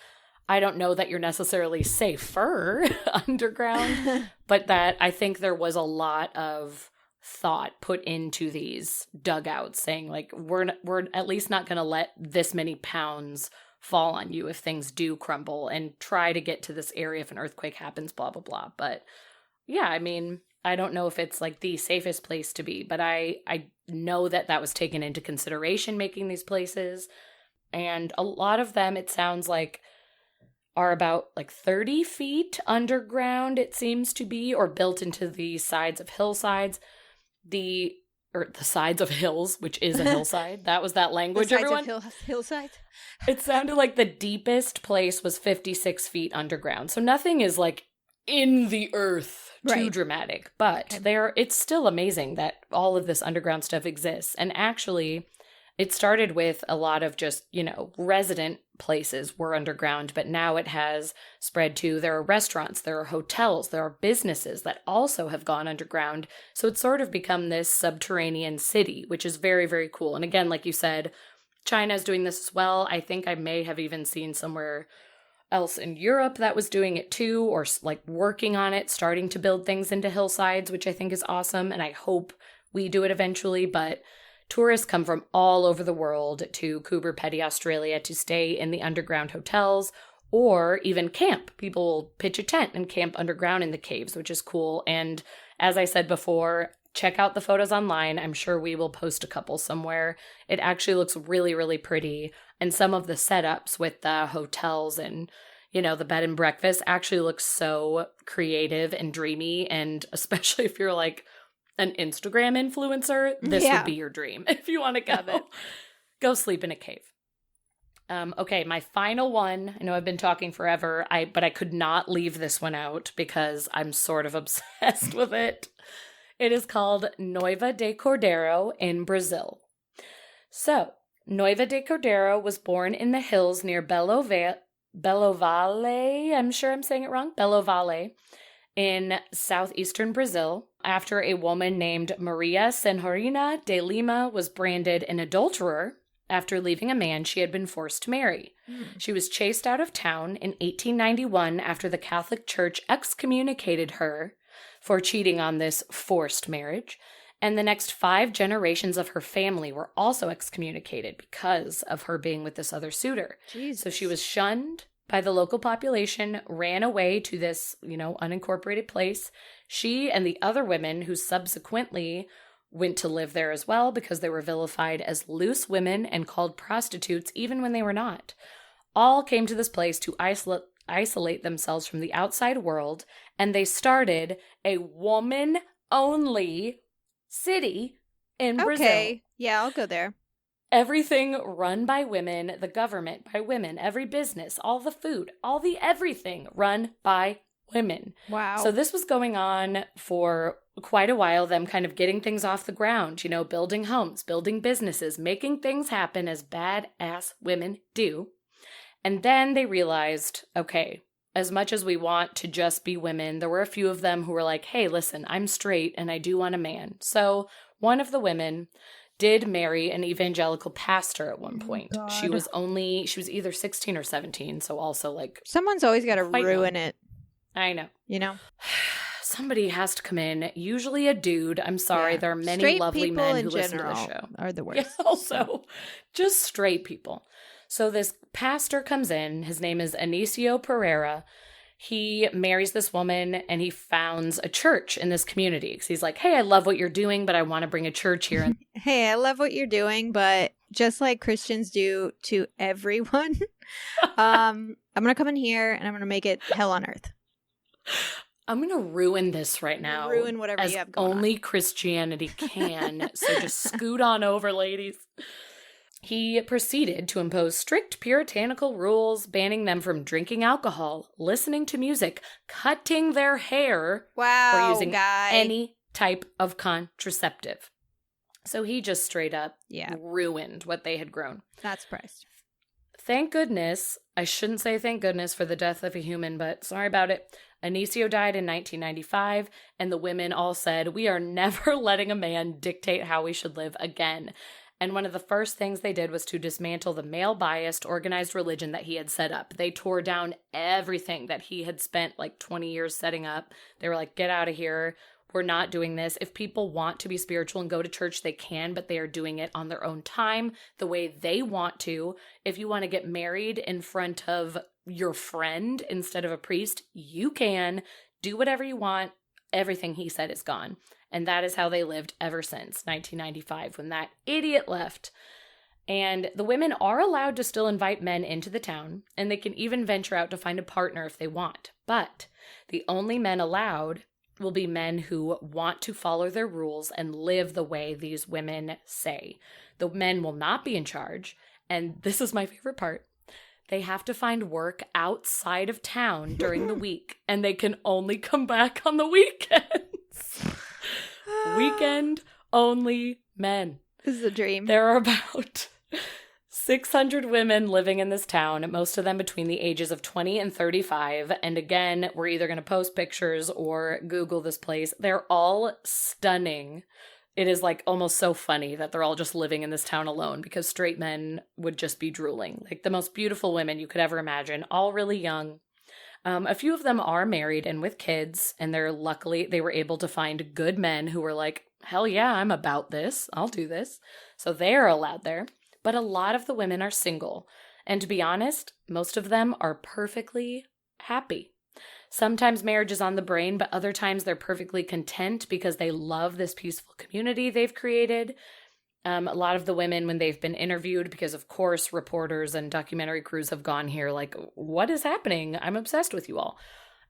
I don't know that you're necessarily safer underground, but that I think there was a lot of thought put into these dugouts saying like, we're at least not going to let this many pounds fall on you if things do crumble and try to get to this area if an earthquake happens, blah, blah, blah. But yeah, I mean, I don't know if it's like the safest place to be, but I know that that was taken into consideration making these places. And a lot of them, it sounds like, are about like 30 feet underground, it seems to be, or built into the sides of hillsides. The sides of hills, which is a hillside. That was that language, the sides everyone. Of hillsides? It sounded like the deepest place was 56 feet underground. So nothing is like in the earth too dramatic. But it's still amazing that all of this underground stuff exists. And actually, it started with a lot of just, you know, resident places were underground, but now it has spread to, there are restaurants, there are hotels, there are businesses that also have gone underground. So it's sort of become this subterranean city, which is very, very cool. And again, like you said, China is doing this as well. I think I may have even seen somewhere else in Europe that was doing it too, or like working on it, starting to build things into hillsides, which I think is awesome. And I hope we do it eventually, but tourists come from all over the world to Coober Pedy, Australia to stay in the underground hotels or even camp. People will pitch a tent and camp underground in the caves, which is cool. And as I said before, check out the photos online. I'm sure we will post a couple somewhere. It actually looks really, really pretty. And some of the setups with the hotels and, you know, the bed and breakfast actually looks so creative and dreamy. And especially if you're like an Instagram influencer, this would be your dream. If you want to go sleep in a cave. Okay, my final one. I know I've been talking forever, but I could not leave this one out because I'm sort of obsessed with it. It is called Noiva de Cordero in Brazil. So, Noiva de Cordero was born in the hills near Belo Valle, I'm sure I'm saying it wrong, Belo Valle, in southeastern Brazil, after a woman named Maria Senhorina de Lima was branded an adulterer after leaving a man she had been forced to marry. She was chased out of town in 1891 after the Catholic Church excommunicated her for cheating on this forced marriage. And the next 5 generations of her family were also excommunicated because of her being with this other suitor. Jesus. So she was shunned by the local population, ran away to this, unincorporated place. She and the other women who subsequently went to live there as well because they were vilified as loose women and called prostitutes even when they were not, all came to this place to isolate themselves from the outside world, and they started a woman-only city in Brazil. Okay, yeah, I'll go there. Everything run by women, the government by women, every business, all the food, all the everything run by women. Wow. So this was going on for quite a while, them kind of getting things off the ground, building homes, building businesses, making things happen as badass women do. And then they realized, okay, as much as we want to just be women, there were a few of them who were like, hey, listen, I'm straight and I do want a man. So one of the women did marry an evangelical pastor at one point. She was either 16 or 17, so also like... Someone's always got to ruin it. I know. Somebody has to come in, usually a dude. I'm sorry, there are many straight lovely people men in who listen to the general show. Are the worst. Yeah, also, just straight people. So this pastor comes in. His name is Anicio Pereira. He marries this woman and he founds a church in this community. Because he's like, hey, I love what you're doing, but I want to bring a church here. Hey, I love what you're doing, but just like Christians do to everyone, I'm going to come in here and I'm going to make it hell on earth. I'm going to ruin this right now. Ruin whatever you have going only on. Christianity can. So just scoot on over, ladies. He proceeded to impose strict puritanical rules, banning them from drinking alcohol, listening to music, cutting their hair, or using any type of contraceptive. So he just straight up ruined what they had grown. Not surprised. Thank goodness, I shouldn't say thank goodness for the death of a human, but sorry about it. Anicio died in 1995, and the women all said, we are never letting a man dictate how we should live again. And one of the first things they did was to dismantle the male-biased organized religion that he had set up. They tore down everything that he had spent like 20 years setting up. They were like, get out of here. We're not doing this. If people want to be spiritual and go to church, they can, but they are doing it on their own time, the way they want to. If you want to get married in front of your friend instead of a priest, you can. Do whatever you want. Everything he said is gone. And that is how they lived ever since 1995, when that idiot left. And the women are allowed to still invite men into the town, and they can even venture out to find a partner if they want. But the only men allowed will be men who want to follow their rules and live the way these women say. The men will not be in charge, and this is my favorite part. They have to find work outside of town during the week, and they can only come back on the weekends. Weekend only men. This is a dream. There are about 600 women living in this town, most of them between the ages of 20 and 35. And again, we're either going to post pictures or Google this place. They're all stunning. It is like almost so funny that they're all just living in this town alone, because straight men would just be drooling. Like the most beautiful women you could ever imagine, all really young. A few of them are married and with kids, and they were able to find good men who were like, hell yeah, I'm about this. I'll do this. So they're allowed there. But a lot of the women are single. And to be honest, most of them are perfectly happy. Sometimes marriage is on the brain, but other times they're perfectly content because they love this peaceful community they've created. A lot of the women, when they've been interviewed, because of course reporters and documentary crews have gone here like, what is happening? I'm obsessed with you all.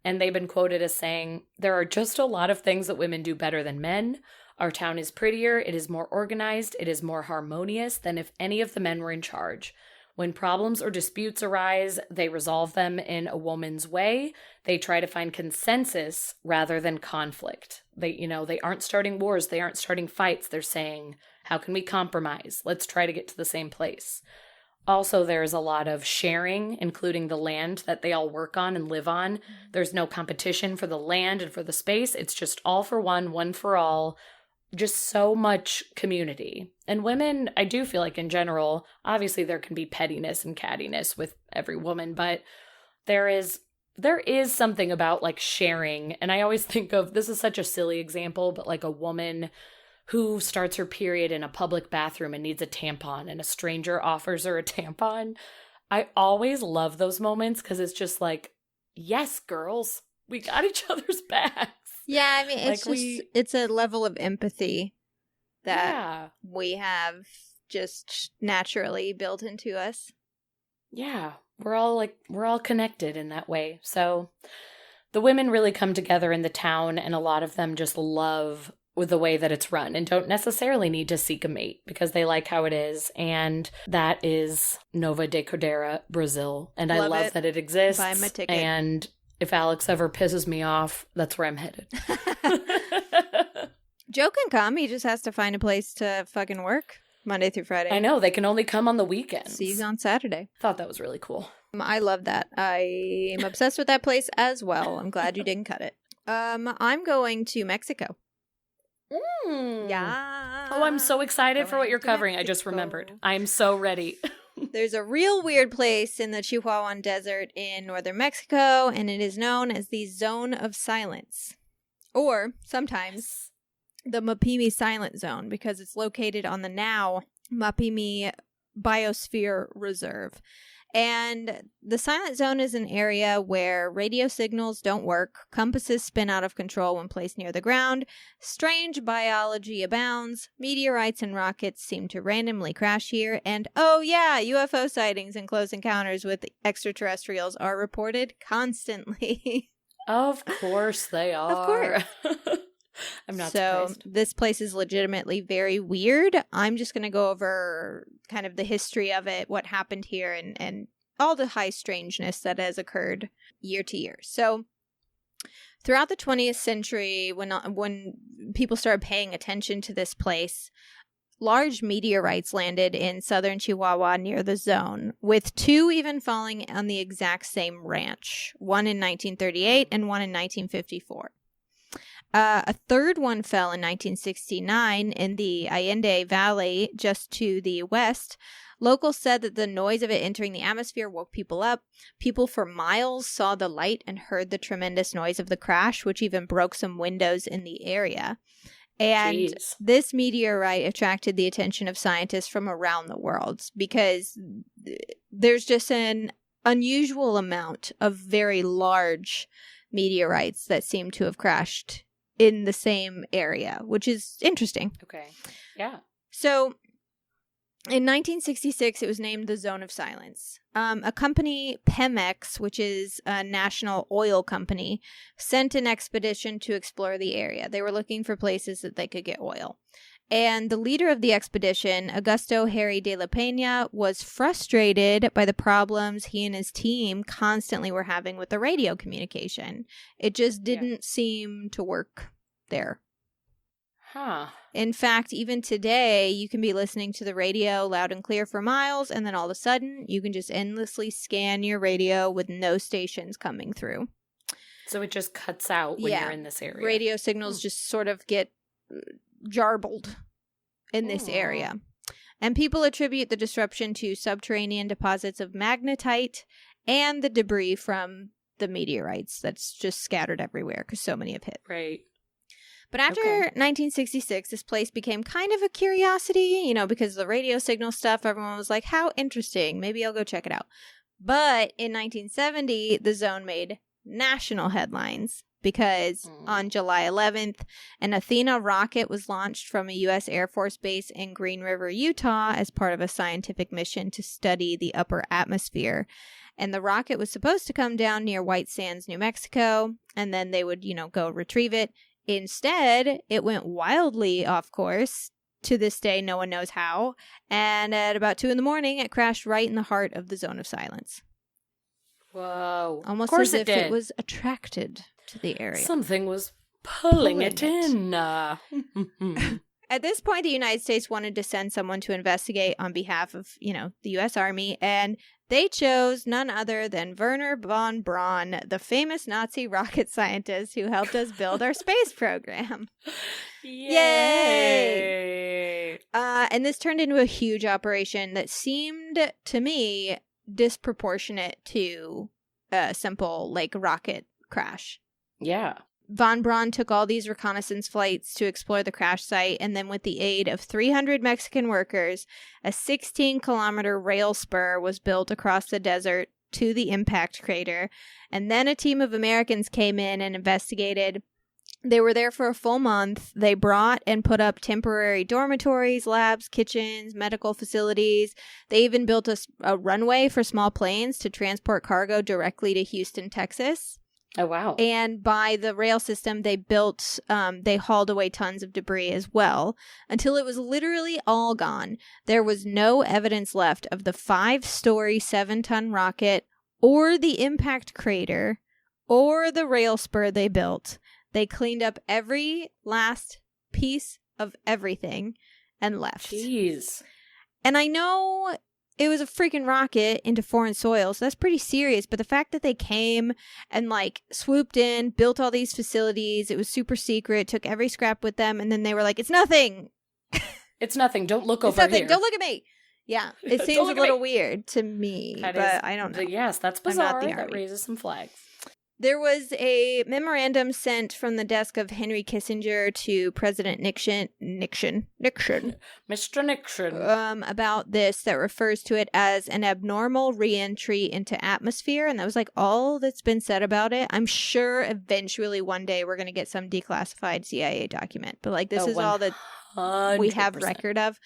And they've been quoted as saying, there are just a lot of things that women do better than men. Our town is prettier, it is more organized, it is more harmonious than if any of the men were in charge. When problems or disputes arise, they resolve them in a woman's way. They try to find consensus rather than conflict. They aren't starting wars, they aren't starting fights. They're saying, how can we compromise? Let's try to get to the same place. Also, there's a lot of sharing, including the land that they all work on and live on. There's no competition for the land and for the space. It's just all for one for all. just so much community. And women, I do feel like in general, obviously there can be pettiness and cattiness with every woman, but there is something about like sharing. And I always think of, this is such a silly example, but like a woman who starts her period in a public bathroom and needs a tampon and a stranger offers her a tampon. I always love those moments because it's just like, yes, girls, we got each other's backs. Yeah, I mean, it's like it's a level of empathy that we have just naturally built into us. Yeah, we're all connected in that way. So the women really come together in the town, and a lot of them just love with the way that it's run and don't necessarily need to seek a mate because they like how it is. And that is Nova de Cordero, Brazil. And I love that it exists. Buy my ticket. And if Alex ever pisses me off, that's where I'm headed. Joe can come. He just has to find a place to fucking work Monday through Friday. I know. They can only come on the weekends. See you on Saturday. Thought that was really cool. I love that. I am obsessed with that place as well. I'm glad you didn't cut it. I'm going to Mexico. Yeah. Oh, I'm so excited for what you're covering. Mexico. I just remembered. I'm so ready. There's a real weird place in the Chihuahuan Desert in northern Mexico, and it is known as the Zone of Silence. Or, sometimes, the Mapimi Silent Zone, because it's located on the now Mapimi Biosphere Reserve. And the Silent Zone is an area where radio signals don't work, compasses spin out of control when placed near the ground, strange biology abounds, meteorites and rockets seem to randomly crash here, and oh yeah, UFO sightings and close encounters with extraterrestrials are reported constantly. Of course they are. Of course. I'm not surprised. So this place is legitimately very weird. I'm just going to go over kind of the history of it, what happened here, and all the high strangeness that has occurred year to year. So throughout the 20th century, when people started paying attention to this place, large meteorites landed in southern Chihuahua near the zone, with 2 even falling on the exact same ranch, one in 1938 and one in 1954. A third one fell in 1969 in the Allende Valley, just to the west. Locals said that the noise of it entering the atmosphere woke people up. People for miles saw the light and heard the tremendous noise of the crash, which even broke some windows in the area. And this meteorite attracted the attention of scientists from around the world because there's just an unusual amount of very large meteorites that seem to have crashed in the same area, which is interesting. Okay. Yeah. So in 1966, it was named the Zone of Silence. A company, Pemex, which is a national oil company, sent an expedition to explore the area. They were looking for places that they could get oil. And the leader of the expedition, Augusto Harry de la Peña, was frustrated by the problems he and his team constantly were having with the radio communication. It just didn't seem to work there. Huh. In fact, even today, you can be listening to the radio loud and clear for miles, and then all of a sudden, you can just endlessly scan your radio with no stations coming through. So it just cuts out when you're in this area. Radio signals just sort of get jarbled in this area. And people attribute the disruption to subterranean deposits of magnetite and the debris from the meteorites that's just scattered everywhere because so many have hit. Right. But after 1966, this place became kind of a curiosity, you know, because of the radio signal stuff. Everyone was like, how interesting. Maybe I'll go check it out. But in 1970, the zone made national headlines because on July 11th, an Athena rocket was launched from a U.S. Air Force base in Green River, Utah, as part of a scientific mission to study the upper atmosphere. And the rocket was supposed to come down near White Sands, New Mexico, and then they would, you know, go retrieve it. Instead, it went wildly off course. To this day, no one knows how. And at about 2 a.m, it crashed right in the heart of the Zone of Silence. Whoa. Almost as if it was attracted to the area. Something was pulling it in. At this point, the United States wanted to send someone to investigate on behalf of, you know, the U.S. Army, and they chose none other than Werner von Braun, the famous Nazi rocket scientist who helped us build our space program. Yay! And this turned into a huge operation that seemed, to me, disproportionate to a simple, rocket crash. Yeah. Von Braun took all these reconnaissance flights to explore the crash site, and then with the aid of 300 Mexican workers, a 16-kilometer rail spur was built across the desert to the impact crater, and then a team of Americans came in and investigated. They were there for a full month. They brought and put up temporary dormitories, labs, kitchens, medical facilities. They even built a runway for small planes to transport cargo directly to Houston, Texas. Oh, wow. And by the rail system they built, they hauled away tons of debris as well, until it was literally all gone. There was no evidence left of the 5-story, 7-ton rocket, or the impact crater, or the rail spur they built. They cleaned up every last piece of everything and left. Jeez. And I know it was a freaking rocket into foreign soil, so that's pretty serious. But the fact that they came and swooped in, built all these facilities, it was super secret, took every scrap with them, and then they were like, "It's nothing. It's nothing. Don't look over nothing. here. Don't look at me." Yeah, it seems a little weird to me, but I don't know. Yes, that's bizarre. That raises some flags. There was a memorandum sent from the desk of Henry Kissinger to President Nixon, Mr. Nixon, about this that refers to it as an abnormal re-entry into atmosphere, and that was all that's been said about it. I'm sure eventually one day we're going to get some declassified CIA document, but this is all that we have record of.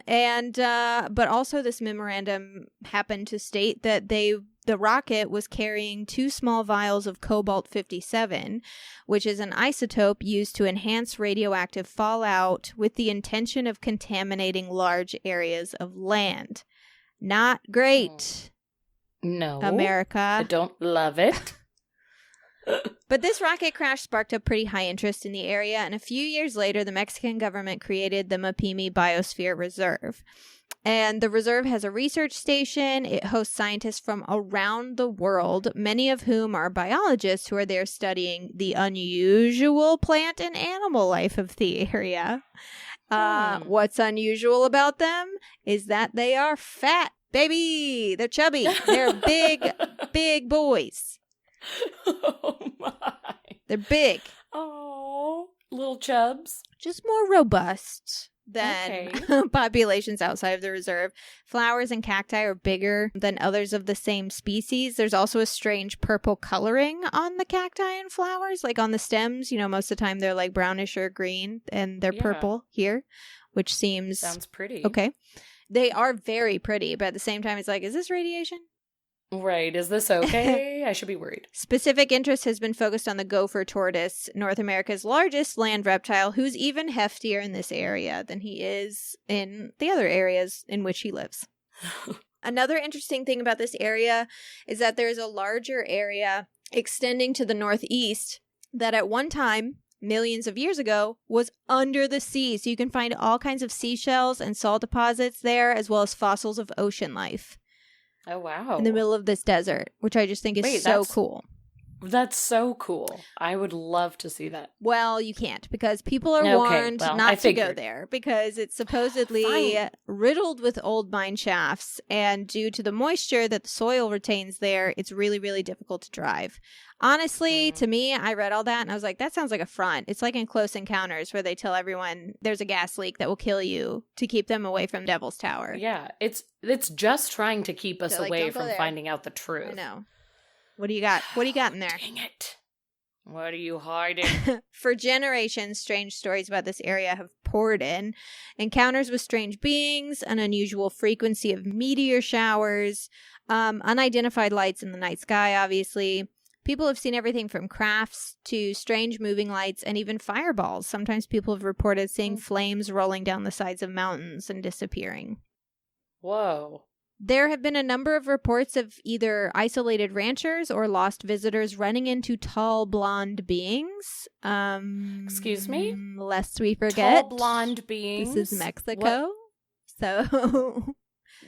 And but also this memorandum happened to state that the rocket was carrying 2 small vials of cobalt-57, which is an isotope used to enhance radioactive fallout with the intention of contaminating large areas of land. Not great. No. America. I don't love it. But this rocket crash sparked up pretty high interest in the area, and a few years later, the Mexican government created the Mapimi Biosphere Reserve. And the reserve has a research station. It hosts scientists from around the world, many of whom are biologists who are there studying the unusual plant and animal life of the area. What's unusual about them is that they are fat, baby. They're chubby. They're big, big boys. Oh, my. They're big. Oh, little chubs. Just more robust than populations outside of the reserve. Flowers and cacti are bigger than others of the same species. There's also a strange purple coloring on the cacti and flowers, on the stems. Most of the time they're brownish or green, and they're purple here, which sounds pretty. Okay. They are very pretty, but at the same time, it's is this radiation? Right. Is this okay? I should be worried. Specific interest has been focused on the gopher tortoise, North America's largest land reptile, who's even heftier in this area than he is in the other areas in which he lives. Another interesting thing about this area is that there's a larger area extending to the northeast that at one time, millions of years ago, was under the sea. So you can find all kinds of seashells and salt deposits there, as well as fossils of ocean life. Oh, wow. In the middle of this desert, which I just think is so cool. That's so cool. I would love to see that. Well, you can't, because people are warned not to go there, because it's supposedly riddled with old mine shafts, and due to the moisture that the soil retains there, it's really, really difficult to drive. Honestly, to me, I read all that and I was like, that sounds like a front. It's like in Close Encounters where they tell everyone there's a gas leak that will kill you to keep them away from Devil's Tower. Yeah, it's just trying to keep us away from finding out the truth. I know. What do you got? What do you got in there? Dang it. What are you hiding? For generations, strange stories about this area have poured in. Encounters with strange beings, an unusual frequency of meteor showers, unidentified lights in the night sky, obviously. People have seen everything from crafts to strange moving lights and even fireballs. Sometimes people have reported seeing flames rolling down the sides of mountains and disappearing. Whoa. There have been a number of reports of either isolated ranchers or lost visitors running into tall blonde beings. Excuse me? Lest we forget. Tall blonde beings? This is Mexico. What? So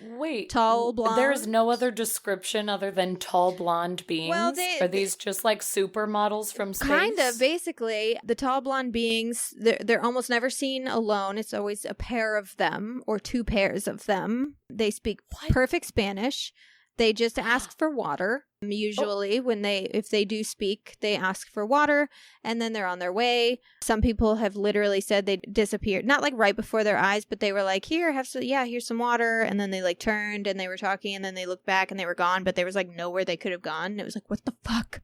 Wait. Tall blonde. There's no other description other than tall blonde beings? Well, Are these just like supermodels from space? Kind of. Basically, the tall blonde beings, they're almost never seen alone. It's always a pair of them or two pairs of them. They speak perfect Spanish. They just ask for water. Usually if they do speak, they ask for water and then they're on their way. Some people have literally said they disappeared, not like right before their eyes, but they were like, here's some water. And then they like turned and they were talking and then they looked back and they were gone, but there was like nowhere they could have gone. It was like, what the fuck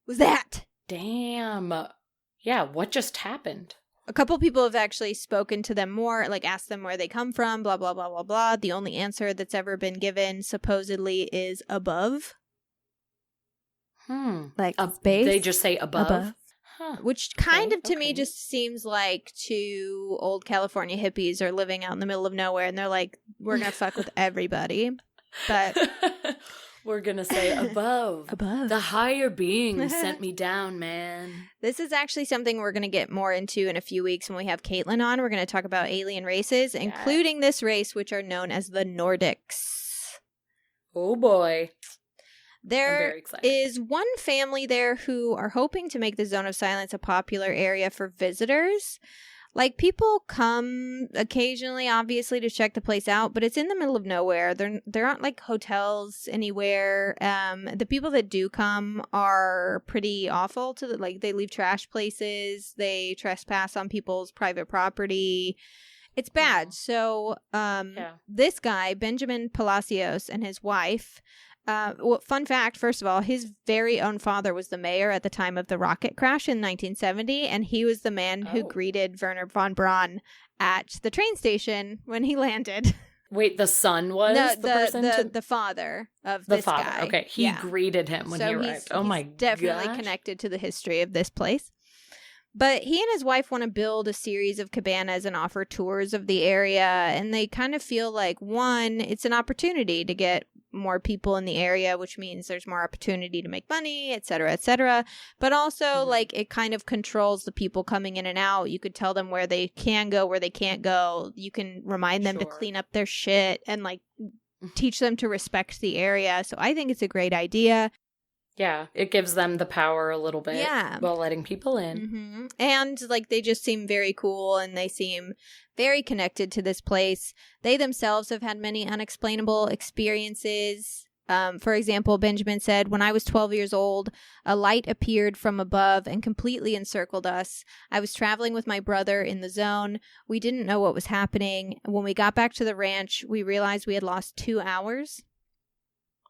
was that? Damn. Yeah. What just happened? A couple people have actually spoken to them more, like asked them where they come from, blah, blah, blah, blah, blah. The only answer that's ever been given, supposedly, is above. Like space. They just say above? Huh. Which kind of, to me, just seems like two old California hippies are living out in the middle of nowhere, and they're like, we're going to fuck with everybody. But... We're going to say above. Above. The higher being sent me down, man. This is actually something we're going to get more into in a few weeks when we have Caitlin on. We're going to talk about alien races, including this race, which are known as the Nordics. Oh, boy. There is one family there who are hoping to make the Zone of Silence a popular area for visitors. Like, people come occasionally, obviously, to check the place out, but it's in the middle of nowhere. There aren't, like, hotels anywhere. The people that do come are pretty awful. They leave trash places. They trespass on people's private property. It's bad. So, this guy, Benjamin Palacios, and his wife... fun fact, first of all, his very own father was the mayor at the time of the rocket crash in 1970, and he was the man who greeted Werner von Braun at the train station when he landed. Wait, the son was the father of this guy. Okay, he greeted him when he arrived. Oh my god. Definitely connected to the history of this place. But he and his wife want to build a series of cabanas and offer tours of the area, and they kind of feel like, one, it's an opportunity to get more people in the area, which means there's more opportunity to make money, et cetera, but also like it kind of controls the people coming in and out. You could tell them where they can go, where they can't go. You can remind them to clean up their shit and like teach them to respect the area. So I think it's a great idea. Yeah, it gives them the power a little bit while letting people in. Mm-hmm. And, like, they just seem very cool, and they seem very connected to this place. They themselves have had many unexplainable experiences. For example, Benjamin said, when I was 12 years old, a light appeared from above and completely encircled us. I was traveling with my brother in the zone. We didn't know what was happening. When we got back to the ranch, we realized we had lost 2 hours.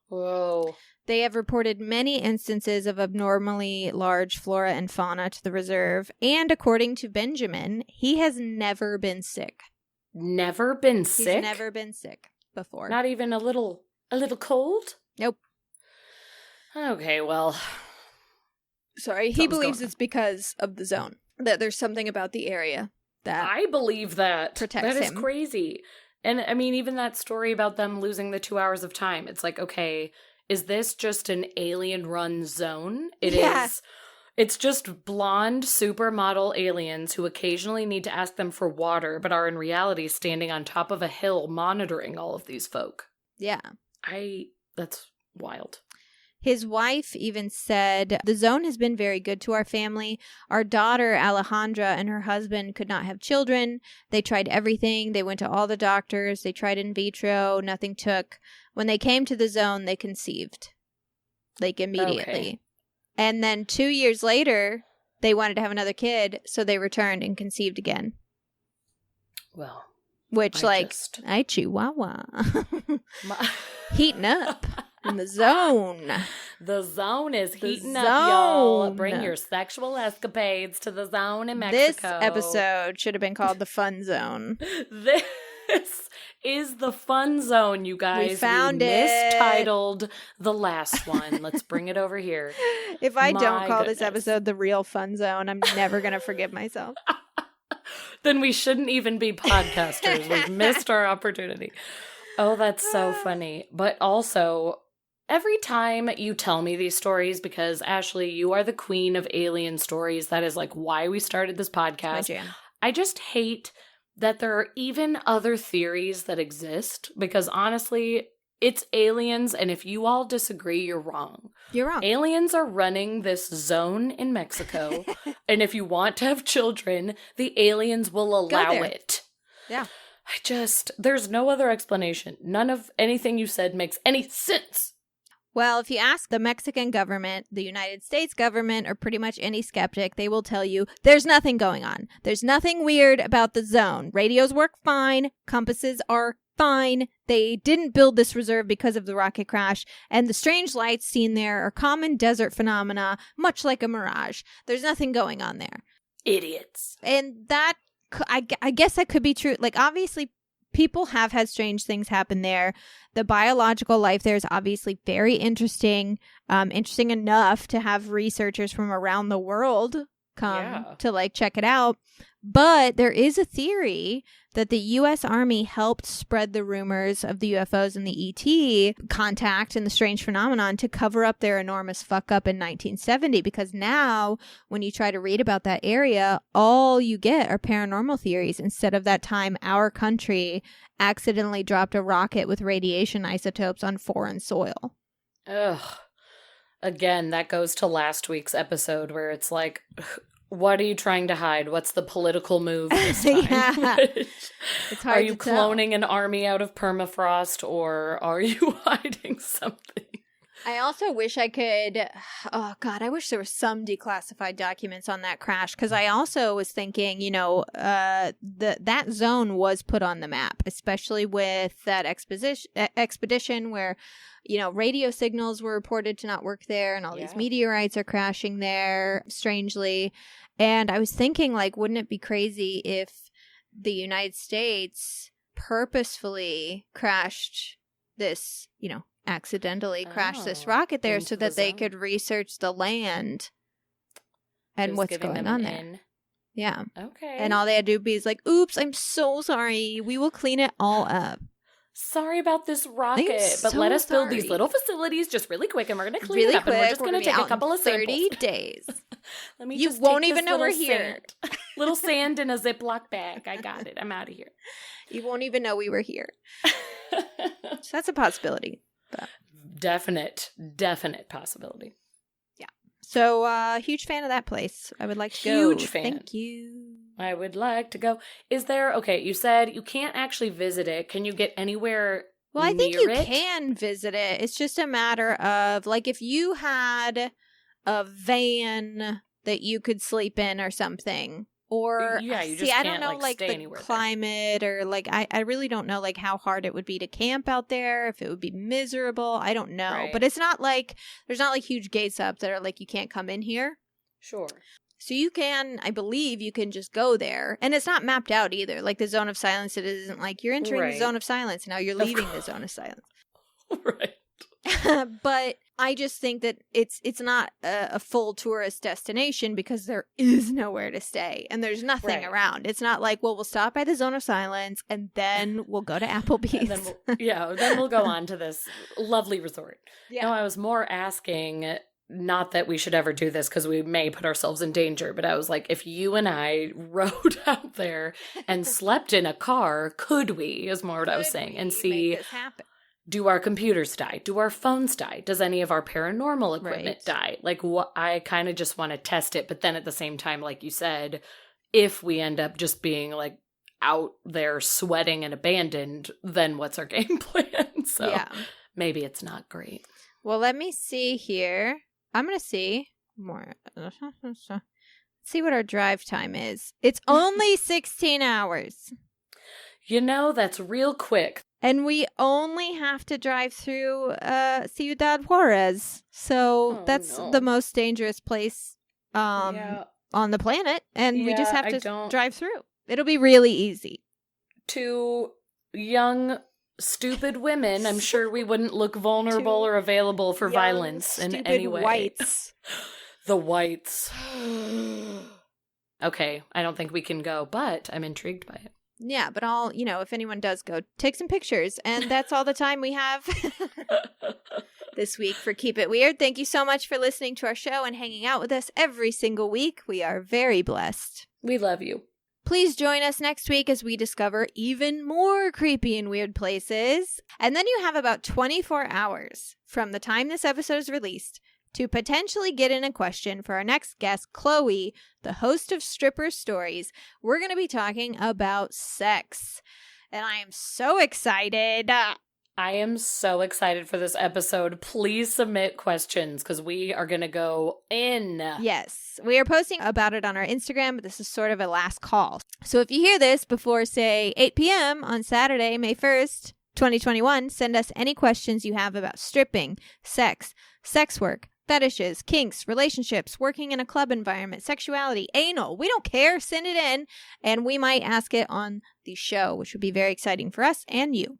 Whoa. They have reported many instances of abnormally large flora and fauna to the reserve, and according to Benjamin, he has never been sick. Never been sick? He's never been sick before. Not even a little cold? Nope. Okay, well. Sorry, he believes it's because of the zone. That there's something about the area that I believe that. Protects him. That is crazy. And I mean, even that story about them losing the 2 hours of time, it's like, okay, is this just an alien-run zone? It is. It's just blonde supermodel aliens who occasionally need to ask them for water, but are in reality standing on top of a hill monitoring all of these folk. Yeah. That's wild. His wife even said, the zone has been very good to our family. Our daughter, Alejandra, and her husband could not have children. They tried everything. They went to all the doctors. They tried in vitro. Nothing took. When they came to the zone, they conceived. Like, immediately. Okay. And then 2 years later, they wanted to have another kid, so they returned and conceived again. Well. Which, I Chihuahua. Heating up. In the zone. The zone is heating up, y'all. Bring your sexual escapades to the zone in Mexico. This episode should have been called the Fun Zone. This is the Fun Zone, you guys. We found it. Mistitled the last one. Let's bring it over here. If I don't call this episode the real Fun Zone, I'm never going to forgive myself. Then we shouldn't even be podcasters. We've missed our opportunity. Oh, that's so funny. But also, every time you tell me these stories, because Ashley, you are the queen of alien stories. That is like why we started this podcast. I just hate that there are even other theories that exist, because honestly, it's aliens, and if you all disagree, you're wrong. You're wrong. Aliens are running this zone in Mexico, and if you want to have children, the aliens will allow it. Yeah. There's no other explanation. None of anything you said makes any sense. Well, if you ask the Mexican government, the United States government, or pretty much any skeptic, they will tell you there's nothing going on. There's nothing weird about the zone. Radios work fine. Compasses are fine. They didn't build this reserve because of the rocket crash. And the strange lights seen there are common desert phenomena, much like a mirage. There's nothing going on there. Idiots. And that, I guess that could be true. Like, obviously, people have had strange things happen there. The biological life there is obviously very interesting. Interesting enough to have researchers from around the world come to, like, check it out. But there is a theory that the U.S. Army helped spread the rumors of the UFOs and the ET contact and the strange phenomenon to cover up their enormous fuck up in 1970. Because now, when you try to read about that area, all you get are paranormal theories. Instead of that time our country accidentally dropped a rocket with radiation isotopes on foreign soil. Ugh. Again, that goes to last week's episode where it's like, what are you trying to hide? What's the political move this time? Yeah. It's hard Are you to tell. cloning an army out of permafrost, or are you hiding something? I also wish I could, oh God, I wish there were some declassified documents on that crash, because I also was thinking, you know, that zone was put on the map, especially with that expedition where, you know, radio signals were reported to not work there, and all these meteorites are crashing there, strangely. And I was thinking, like, wouldn't it be crazy if the United States purposefully crashed this, you know, accidentally crashed this rocket there so that they could research the land and what's going on there. Yeah. Okay. And all they had to do is like, oops, I'm so sorry. We will clean it all up. Sorry about this rocket, but let us build these little facilities just really quick, and we're going to clean it up, and we're just going to take a couple of 30 samples. days. Let me You just won't take even this know we're little here. sand. Little sand in a Ziploc bag. I got it. I'm out of here. You won't even know we were here. So that's a possibility. But. Definite possibility. Yeah. So, huge fan of that place. I would like to go. Huge fan. Thank you. I would like to go. Is there, okay, you said you can't actually visit it. Can you get anywhere Well, I think you near it? can visit it. It's just a matter of, like, if you had a van that you could sleep in or something. Or, yeah, you just see, I can't, don't know, like, stay the anywhere climate or, like, I really don't know, like, how hard it would be to camp out there, if it would be miserable. I don't know. Right. But it's not like, there's not, like, huge gates up that are, like, you can't come in here. Sure. So you can, I believe you can just go there. And it's not mapped out either. Like, the zone of silence, it isn't like you're entering the zone of silence. Now you're leaving the zone of silence. Right. But I just think that it's not a full tourist destination because there is nowhere to stay and there's nothing around. It's not like, well, we'll stop by the zone of silence and then we'll go to Applebee's. And then we'll go on to this lovely resort. Yeah. No, I was more asking, not that we should ever do this because we may put ourselves in danger, but I was like, if you and I rode out there and slept in a car, could we, is more what I was saying, and see, make this happen? Do our computers die? Do our phones die? Does any of our paranormal equipment die? Like, what? I kind of just want to test it, but then at the same time, like you said, if we end up just being like out there sweating and abandoned, then what's our game plan? So maybe it's not great. Well, let me see here. I'm going to see more. Let's see what our drive time is. It's only 16 hours. You know, that's real quick. And we only have to drive through Ciudad Juarez. So that's the most dangerous place on the planet. And we just have to drive through. It'll be really easy. To young, stupid women, I'm sure we wouldn't look vulnerable or available for violence in any way. Whites. The whites. Okay, I don't think we can go, but I'm intrigued by it. Yeah, but if anyone does go, take some pictures. And that's all the time we have this week for Keep It Weird. Thank you so much for listening to our show and hanging out with us every single week. We are very blessed. We love you. Please join us next week as we discover even more creepy and weird places. And then you have about 24 hours from the time this episode is released to potentially get in a question for our next guest, Chloe, the host of Stripper Stories. We're going to be talking about sex. And I am so excited. I am so excited for this episode. Please submit questions because we are going to go in. Yes, we are posting about it on our Instagram, but this is sort of a last call. So if you hear this before, say, 8 p.m. on Saturday, May 1st, 2021, send us any questions you have about stripping, sex work, fetishes, kinks, relationships, working in a club environment, sexuality, anal. We don't care. Send it in, and we might ask it on the show, which would be very exciting for us and you.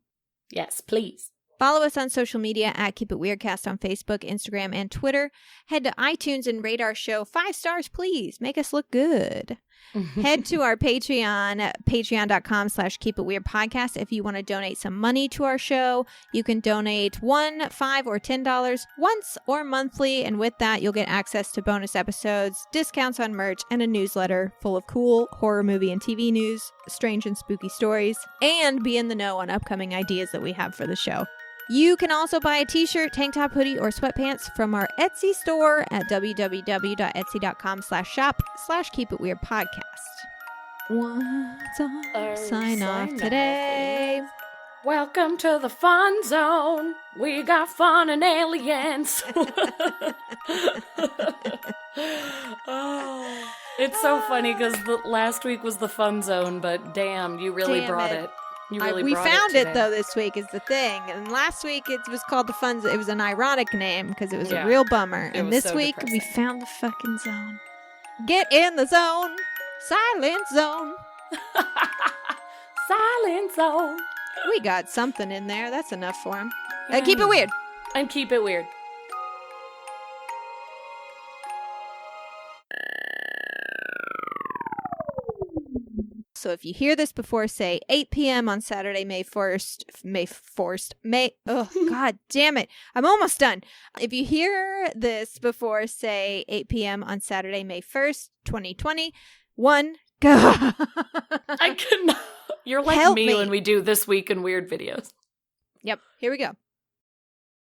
Yes, please. Follow us on social media at Keep It Weirdcast on Facebook, Instagram, and Twitter. Head to iTunes and rate our show 5 stars, please. Make us look good. Head to our Patreon, patreon.com/keepitweirdpodcast. If you want to donate some money to our show, you can donate $1, $5, or $10 once or monthly. And with that, you'll get access to bonus episodes, discounts on merch, and a newsletter full of cool horror movie and TV news, strange and spooky stories, and be in the know on upcoming ideas that we have for the show. You can also buy a t-shirt, tank top, hoodie, or sweatpants from our Etsy store at www.etsy.com/shop/keepitweirdpodcast. What's our sign off today? Welcome to the fun zone. We got fun and aliens. Oh, it's so funny because last week was the fun zone, but damn, you really brought it. We found it though this week is the thing, and last week it was called the fun. It was an ironic name because it was a real bummer. And this week we found the fucking zone. Get in the zone, silent zone, silent zone. We got something in there. That's enough for him. Keep it weird. And keep it weird. So if you hear this before, say, 8 p.m. on Saturday, May 1st, oh, God damn it. I'm almost done. If you hear this before, say, 8 p.m. on Saturday, May 1st, 2021, go. I cannot. You're like me when we do This Week in Weird videos. Yep. Here we go.